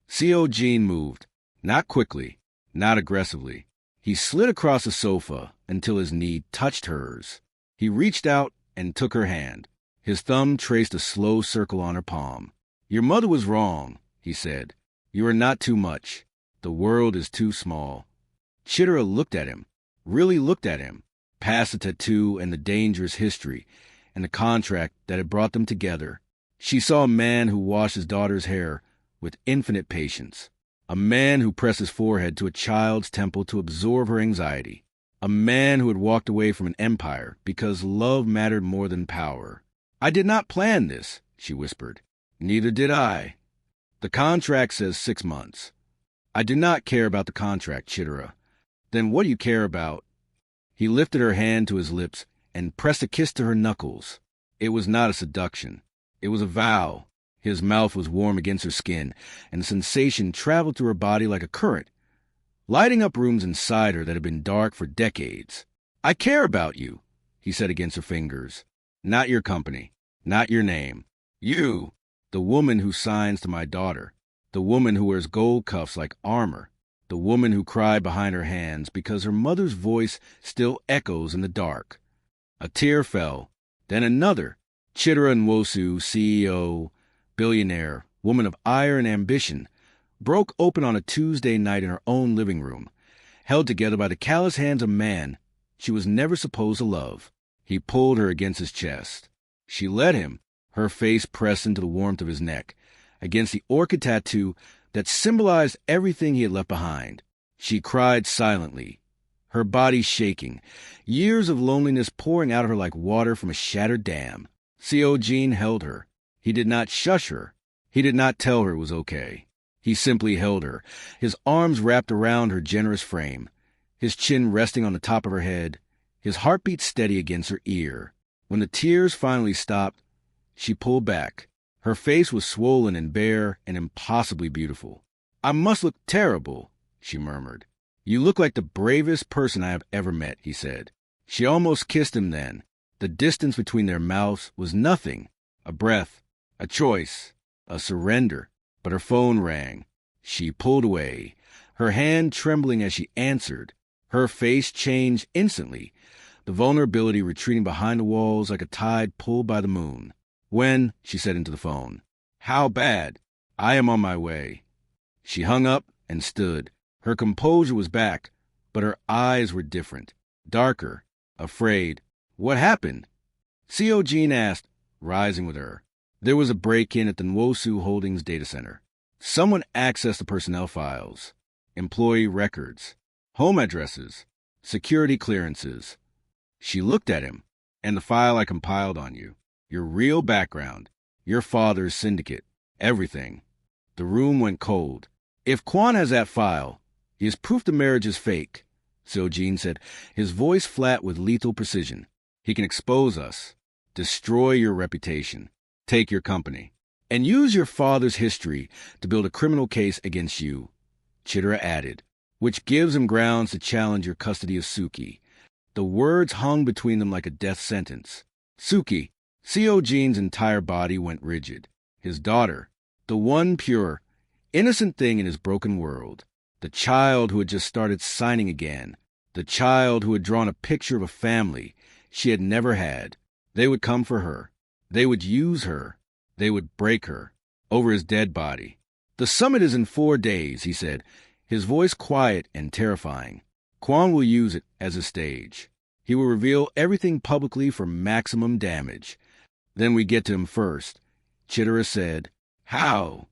Seo Jin moved, not quickly, not aggressively. He slid across the sofa until his knee touched hers. He reached out and took her hand. His thumb traced a slow circle on her palm. Your mother was wrong, he said. You are not too much. The world is too small. Chitara looked at him, really looked at him, past the tattoo and the dangerous history and the contract that had brought them together. She saw a man who washed his daughter's hair with infinite patience, a man who pressed his forehead to a child's temple to absorb her anxiety, a man who had walked away from an empire because love mattered more than power. I did not plan this, she whispered. Neither did I. The contract says 6 months. I do not care about the contract, Chitara. Then what do you care about? He lifted her hand to his lips and pressed a kiss to her knuckles. It was not a seduction. It was a vow. His mouth was warm against her skin, and the sensation traveled through her body like a current, lighting up rooms inside her that had been dark for decades. I care about you, he said against her fingers. Not your company, not your name. You, the woman who signs to my daughter, the woman who wears gold cuffs like armor, the woman who cried behind her hands because her mother's voice still echoes in the dark. A tear fell, then another. Chitara Nwosu, CEO, billionaire, woman of ire and ambition, broke open on a Tuesday night in her own living room, held together by the callous hands of a man she was never supposed to love. He pulled her against his chest. She let him, her face pressed into the warmth of his neck, against the orchid tattoo that symbolized everything he had left behind. She cried silently, her body shaking, years of loneliness pouring out of her like water from a shattered dam. Seo Jin held her. He did not shush her. He did not tell her it was okay. He simply held her, his arms wrapped around her generous frame, his chin resting on the top of her head, his heartbeat steady against her ear. When the tears finally stopped, she pulled back. Her face was swollen and bare and impossibly beautiful. I must look terrible, she murmured. You look like the bravest person I have ever met, he said. She almost kissed him then. The distance between their mouths was nothing, a breath, a choice, a surrender. But her phone rang. She pulled away, her hand trembling as she answered. Her face changed instantly, the vulnerability retreating behind the walls like a tide pulled by the moon. When, she said into the phone. How bad? I am on my way. She hung up and stood. Her composure was back, but her eyes were different, darker, afraid. What happened? Seo Jin asked, rising with her. There was a break-in at the Nwosu Holdings data center. Someone accessed the personnel files, employee records, home addresses, security clearances. She looked at him, and the file I compiled on you, your real background, your father's syndicate, everything. The room went cold. If Kwon has that file, he is proof the marriage is fake, Seo Jin said, his voice flat with lethal precision. He can expose us, destroy your reputation, take your company, and use your father's history to build a criminal case against you, Chitara added, which gives him grounds to challenge your custody of Suki. The words hung between them like a death sentence. Suki, Seo Jin's entire body went rigid. His daughter, the one pure, innocent thing in his broken world, the child who had just started signing again, the child who had drawn a picture of a family she had never had. They would come for her. They would use her. They would break her over his dead body. The summit is in 4 days, he said, his voice quiet and terrifying. Kwon will use it as a stage. He will reveal everything publicly for maximum damage. Then we get to him first. Chitara said, How?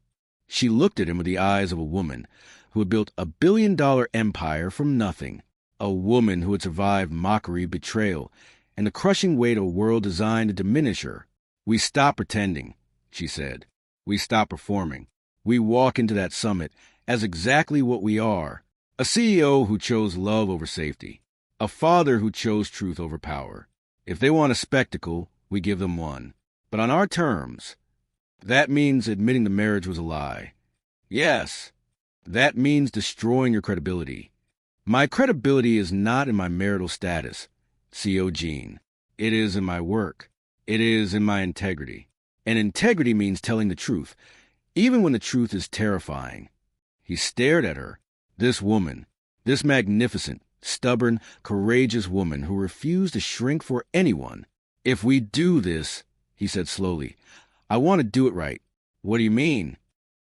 She looked at him with the eyes of a woman who had built $1 billion empire from nothing, a woman who had survived mockery, betrayal, and the crushing weight of a world designed to diminish her. "We stop pretending," she said. "We stop performing. We walk into that summit as exactly what we are, a CEO who chose love over safety, a father who chose truth over power. If they want a spectacle, we give them one. But on our terms. That means admitting the marriage was a lie. Yes, that means destroying your credibility. My credibility is not in my marital status, C.O. Gene. It is in my work. It is in my integrity. And integrity means telling the truth, even when the truth is terrifying." He stared at her. This woman, this magnificent, stubborn, courageous woman who refused to shrink for anyone. "If we do this," he said slowly, "I want to do it right." "What do you mean?"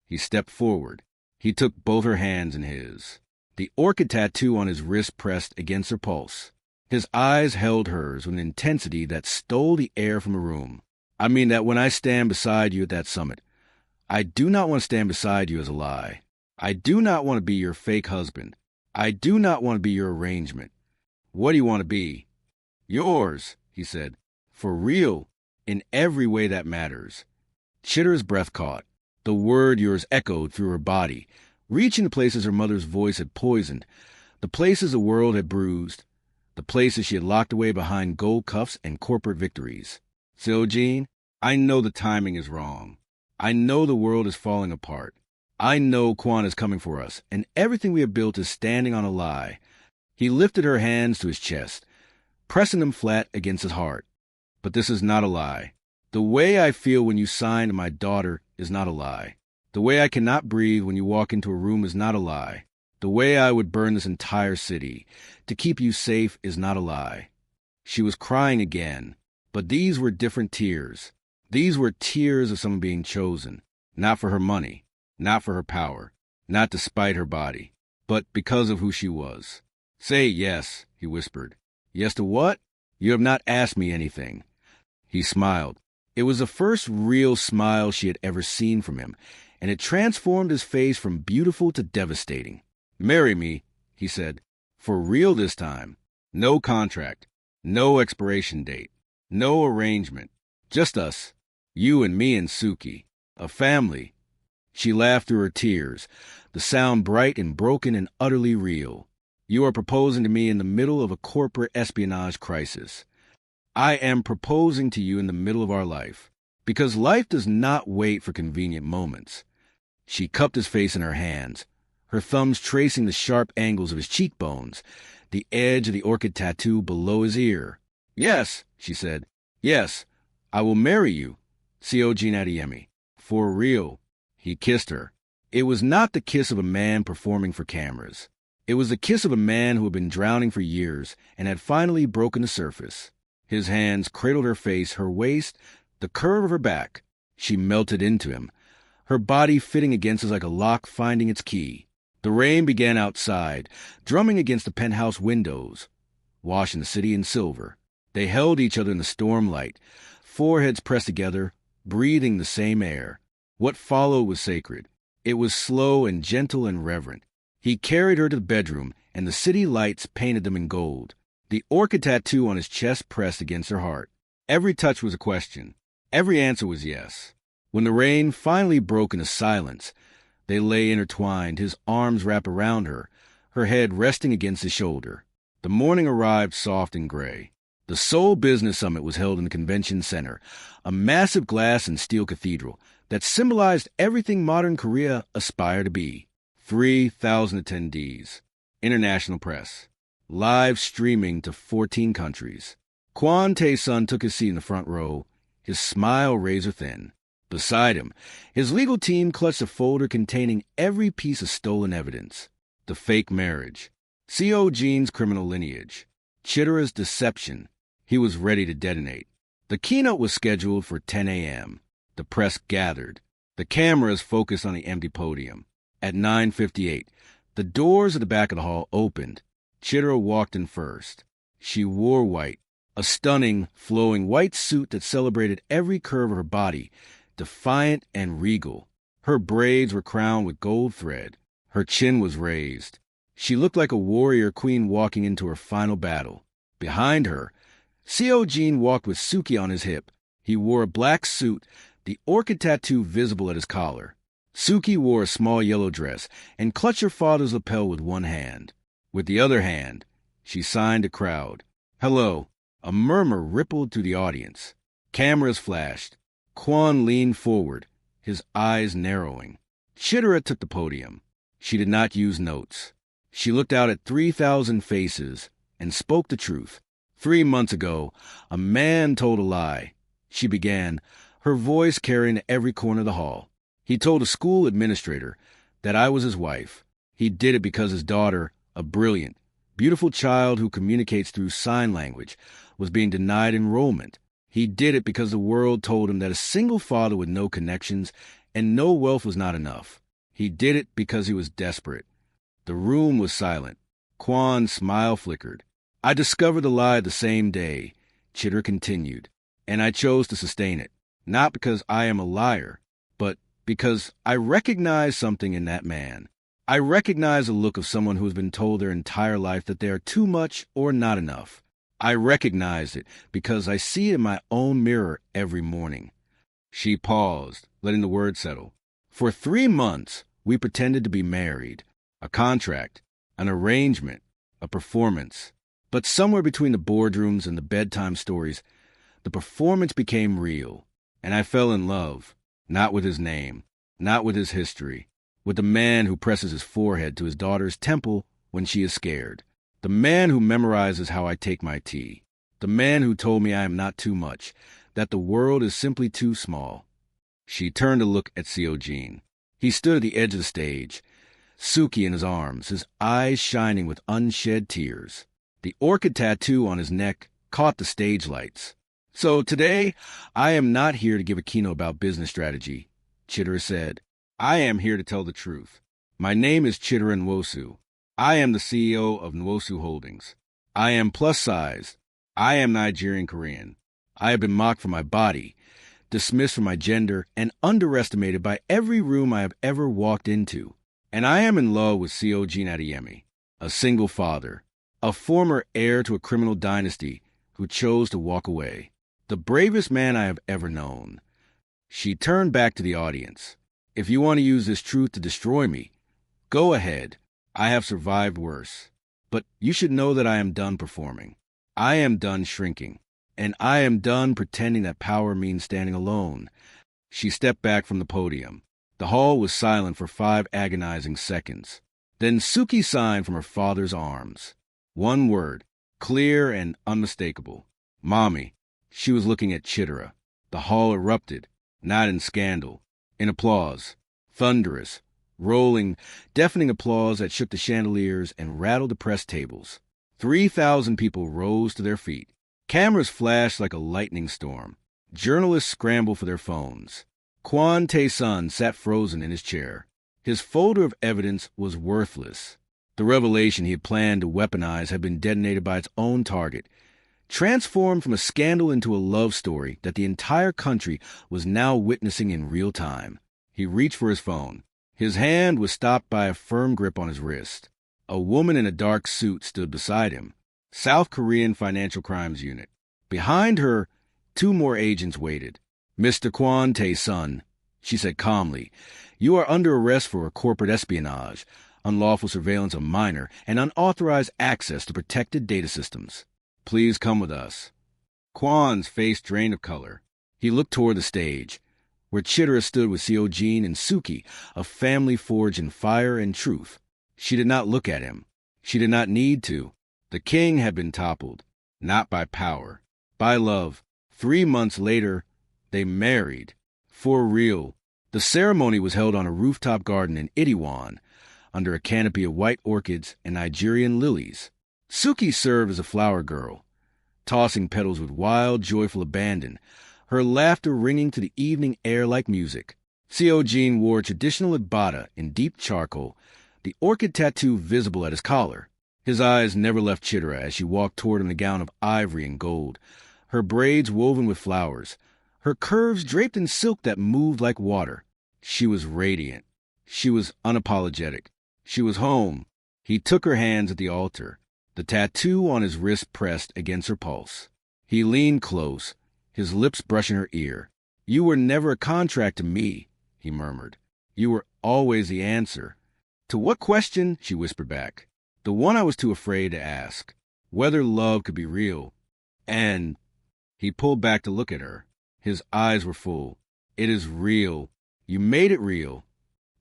He stepped forward. He took both her hands in his. The orchid tattoo on his wrist pressed against her pulse. His eyes held hers with an intensity that stole the air from the room. "I mean that when I stand beside you at that summit, I do not want to stand beside you as a lie. I do not want to be your fake husband. I do not want to be your arrangement. What do you want to be?" "Yours," he said. "For real, in every way that matters." Chitter's breath caught. The word yours echoed through her body, reaching the places her mother's voice had poisoned, the places the world had bruised, the places she had locked away behind gold cuffs and corporate victories. "So, Gene, I know the timing is wrong. I know the world is falling apart. I know Quan is coming for us, and everything we have built is standing on a lie." He lifted her hands to his chest, pressing them flat against his heart. "But this is not a lie. The way I feel when you signed my daughter is not a lie. The way I cannot breathe when you walk into a room is not a lie. The way I would burn this entire city to keep you safe is not a lie." She was crying again, but these were different tears. These were tears of someone being chosen, not for her money, not for her power, not despite her body, but because of who she was. "Say yes," he whispered. "Yes to what? You have not asked me anything." He smiled. It was the first real smile she had ever seen from him, and it transformed his face from beautiful to devastating. "Marry me," he said. "For real this time. No contract. No expiration date. No arrangement. Just us. You and me and Suki. A family." She laughed through her tears, the sound bright and broken and utterly real. "You are proposing to me in the middle of a corporate espionage crisis. I am proposing to you in the middle of our life, because life does not wait for convenient moments." She cupped his face in her hands, her thumbs tracing the sharp angles of his cheekbones, the edge of the orchid tattoo below his ear. "Yes," she said. "Yes, I will marry you, C.O. Gene Adeyemi. For real." He kissed her. It was not the kiss of a man performing for cameras. It was the kiss of a man who had been drowning for years and had finally broken the surface. His hands cradled her face, her waist, the curve of her back. She melted into him, her body fitting against his like a lock finding its key. The rain began outside, drumming against the penthouse windows, washing the city in silver. They held each other in the storm light, foreheads pressed together, breathing the same air. What followed was sacred. It was slow and gentle and reverent. He carried her to the bedroom, and the city lights painted them in gold. The orchid tattoo on his chest pressed against her heart. Every touch was a question. Every answer was yes. When the rain finally broke into silence, they lay intertwined, his arms wrapped around her, her head resting against his shoulder. The morning arrived soft and gray. The Seoul Business Summit was held in the convention center, a massive glass and steel cathedral that symbolized everything modern Korea aspired to be. 3,000 attendees. International press. Live streaming to 14 countries. Kwon Tae-sun took his seat in the front row, his smile razor thin. Beside him, his legal team clutched a folder containing every piece of stolen evidence. The fake marriage. C.O. Gene's criminal lineage. Chitter's deception. He was ready to detonate. The keynote was scheduled for 10 a.m. The press gathered. The cameras focused on the empty podium. At 9:58, the doors at the back of the hall opened. Chitter walked in first. She wore white, a stunning, flowing white suit that celebrated every curve of her body, defiant and regal. Her braids were crowned with gold thread. Her chin was raised. She looked like a warrior queen walking into her final battle. Behind her, Seo-jin walked with Suki on his hip. He wore a black suit, the orchid tattoo visible at his collar. Suki wore a small yellow dress and clutched her father's lapel with one hand. With the other hand, she signed a crowd. "Hello." A murmur rippled through the audience. Cameras flashed. Kwon leaned forward, his eyes narrowing. Chitara took the podium. She did not use notes. She looked out at 3,000 faces and spoke the truth. 3 months ago, a man told a lie. She began, her voice carrying to every corner of the hall. He told a school administrator that I was his wife. He did it because his daughter, a brilliant, beautiful child who communicates through sign language, was being denied enrollment. He did it because the world told him that a single father with no connections and no wealth was not enough. He did it because he was desperate. The room was silent. Kwon's smile flickered. "I discovered the lie the same day," Chitara continued, "and I chose to sustain it, not because I am a liar, but because I recognize something in that man. I recognize the look of someone who has been told their entire life that they are too much or not enough. I recognize it because I see it in my own mirror every morning." She paused, letting the words settle. "For 3 months, we pretended to be married. A contract, an arrangement, a performance. But somewhere between the boardrooms and the bedtime stories, the performance became real, and I fell in love, not with his name, not with his history, with the man who presses his forehead to his daughter's temple when she is scared, the man who memorizes how I take my tea, the man who told me I am not too much, that the world is simply too small." She turned to look at Seo-jin. He stood at the edge of the stage, Suki in his arms, his eyes shining with unshed tears. The orchid tattoo on his neck caught the stage lights. "So today, I am not here to give a keynote about business strategy," Chitara said. "I am here to tell the truth. My name is Chitara Nwosu. I am the CEO of Nwosu Holdings. I am plus-sized. I am Nigerian Korean. I have been mocked for my body, dismissed for my gender, and underestimated by every room I have ever walked into. And I am in love with Seo-jin Adeyemi, a single father, a former heir to a criminal dynasty who chose to walk away, the bravest man I have ever known." She turned back to the audience. "If you want to use this truth to destroy me, go ahead. I have survived worse. But you should know that I am done performing. I am done shrinking. And I am done pretending that power means standing alone." She stepped back from the podium. The hall was silent for 5 agonizing seconds. Then Suki signed from her father's arms. One word, clear and unmistakable. "Mommy." She was looking at Chitara. The hall erupted, not in scandal, in applause. Thunderous, rolling, deafening applause that shook the chandeliers and rattled the press tables. 3,000 people rose to their feet. Cameras flashed like a lightning storm. Journalists scrambled for their phones. Kwon Tae-sun sat frozen in his chair. His folder of evidence was worthless. The revelation he had planned to weaponize had been detonated by its own target, transformed from a scandal into a love story that the entire country was now witnessing in real time. He reached for his phone. His hand was stopped by a firm grip on his wrist. A woman in a dark suit stood beside him. South Korean Financial Crimes Unit. Behind her, 2 more agents waited. "Mr. Kwon Tae-sun," she said calmly, "you are under arrest for corporate espionage, unlawful surveillance of minor, and unauthorized access to protected data systems. Please come with us." Kwon's face drained of color. He looked toward the stage, where Chitara stood with Seo-jin and Suki, a family forged in fire and truth. She did not look at him. She did not need to. The king had been toppled, not by power, by love. 3 months later, they married. For real. The ceremony was held on a rooftop garden in Itaewon, under a canopy of white orchids and Nigerian lilies. Suki served as a flower girl, tossing petals with wild, joyful abandon, her laughter ringing to the evening air like music. Seo-jin wore traditional ibada in deep charcoal, the orchid tattoo visible at his collar. His eyes never left Chitara as she walked toward him in a gown of ivory and gold, her braids woven with flowers, her curves draped in silk that moved like water. She was radiant. She was unapologetic. She was home. He took her hands at the altar, the tattoo on his wrist pressed against her pulse. He leaned close, his lips brushing her ear. "You were never a contract to me," he murmured. "You were always the answer." "To what question?" she whispered back. "The one I was too afraid to ask. Whether love could be real." And he pulled back to look at her. His eyes were full. "It is real. You made it real."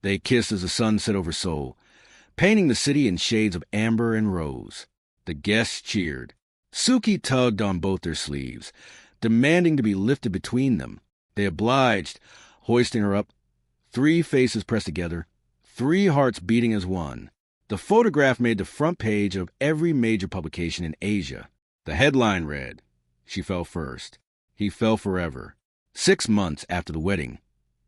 They kissed as the sun set over Seoul, painting the city in shades of amber and rose. The guests cheered. Suki tugged on both their sleeves, demanding to be lifted between them. They obliged, hoisting her up, 3 faces pressed together, 3 hearts beating as one. The photograph made the front page of every major publication in Asia. The headline read, "She fell first. He fell forever." 6 months after the wedding,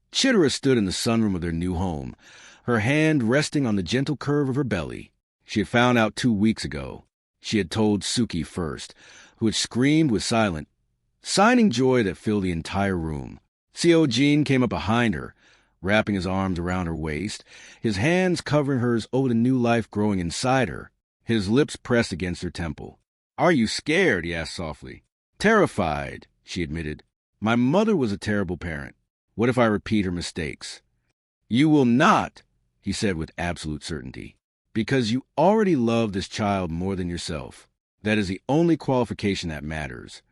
Chitara stood in the sunroom of their new home, her hand resting on the gentle curve of her belly. She had found out 2 weeks ago. She had told Suki first, who had screamed with signing joy that filled the entire room. Seo-jin came up behind her, wrapping his arms around her waist, his hands covering hers over the new life growing inside her, his lips pressed against her temple. "Are you scared?" he asked softly. "Terrified," she admitted. "My mother was a terrible parent. What if I repeat her mistakes?" "You will not," he said with absolute certainty, "because you already love this child more than yourself. That is the only qualification that matters."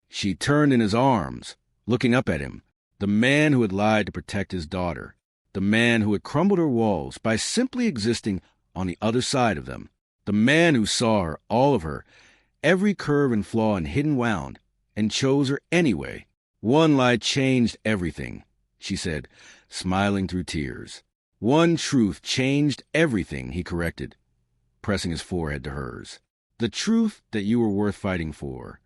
She turned in his arms, looking up at him, the man who had lied to protect his daughter, the man who had crumbled her walls by simply existing on the other side of them, the man who saw her, all of her, every curve and flaw and hidden wound, and chose her anyway. "One lie changed everything," she said, smiling through tears. "One truth changed everything," he corrected, pressing his forehead to hers. "The truth that you were worth fighting for."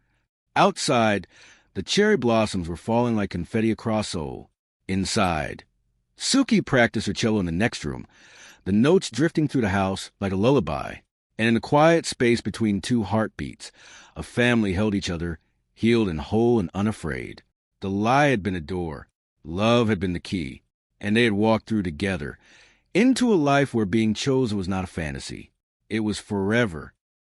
Outside, the cherry blossoms were falling like confetti across Seoul. Inside, Suki practiced her cello in the next room, the notes drifting through the house like a lullaby. And in the quiet space between 2 heartbeats, a family held each other, healed and whole and unafraid. The lie had been a door, love had been the key, and they had walked through together, into a life where being chosen was not a fantasy. It was forever,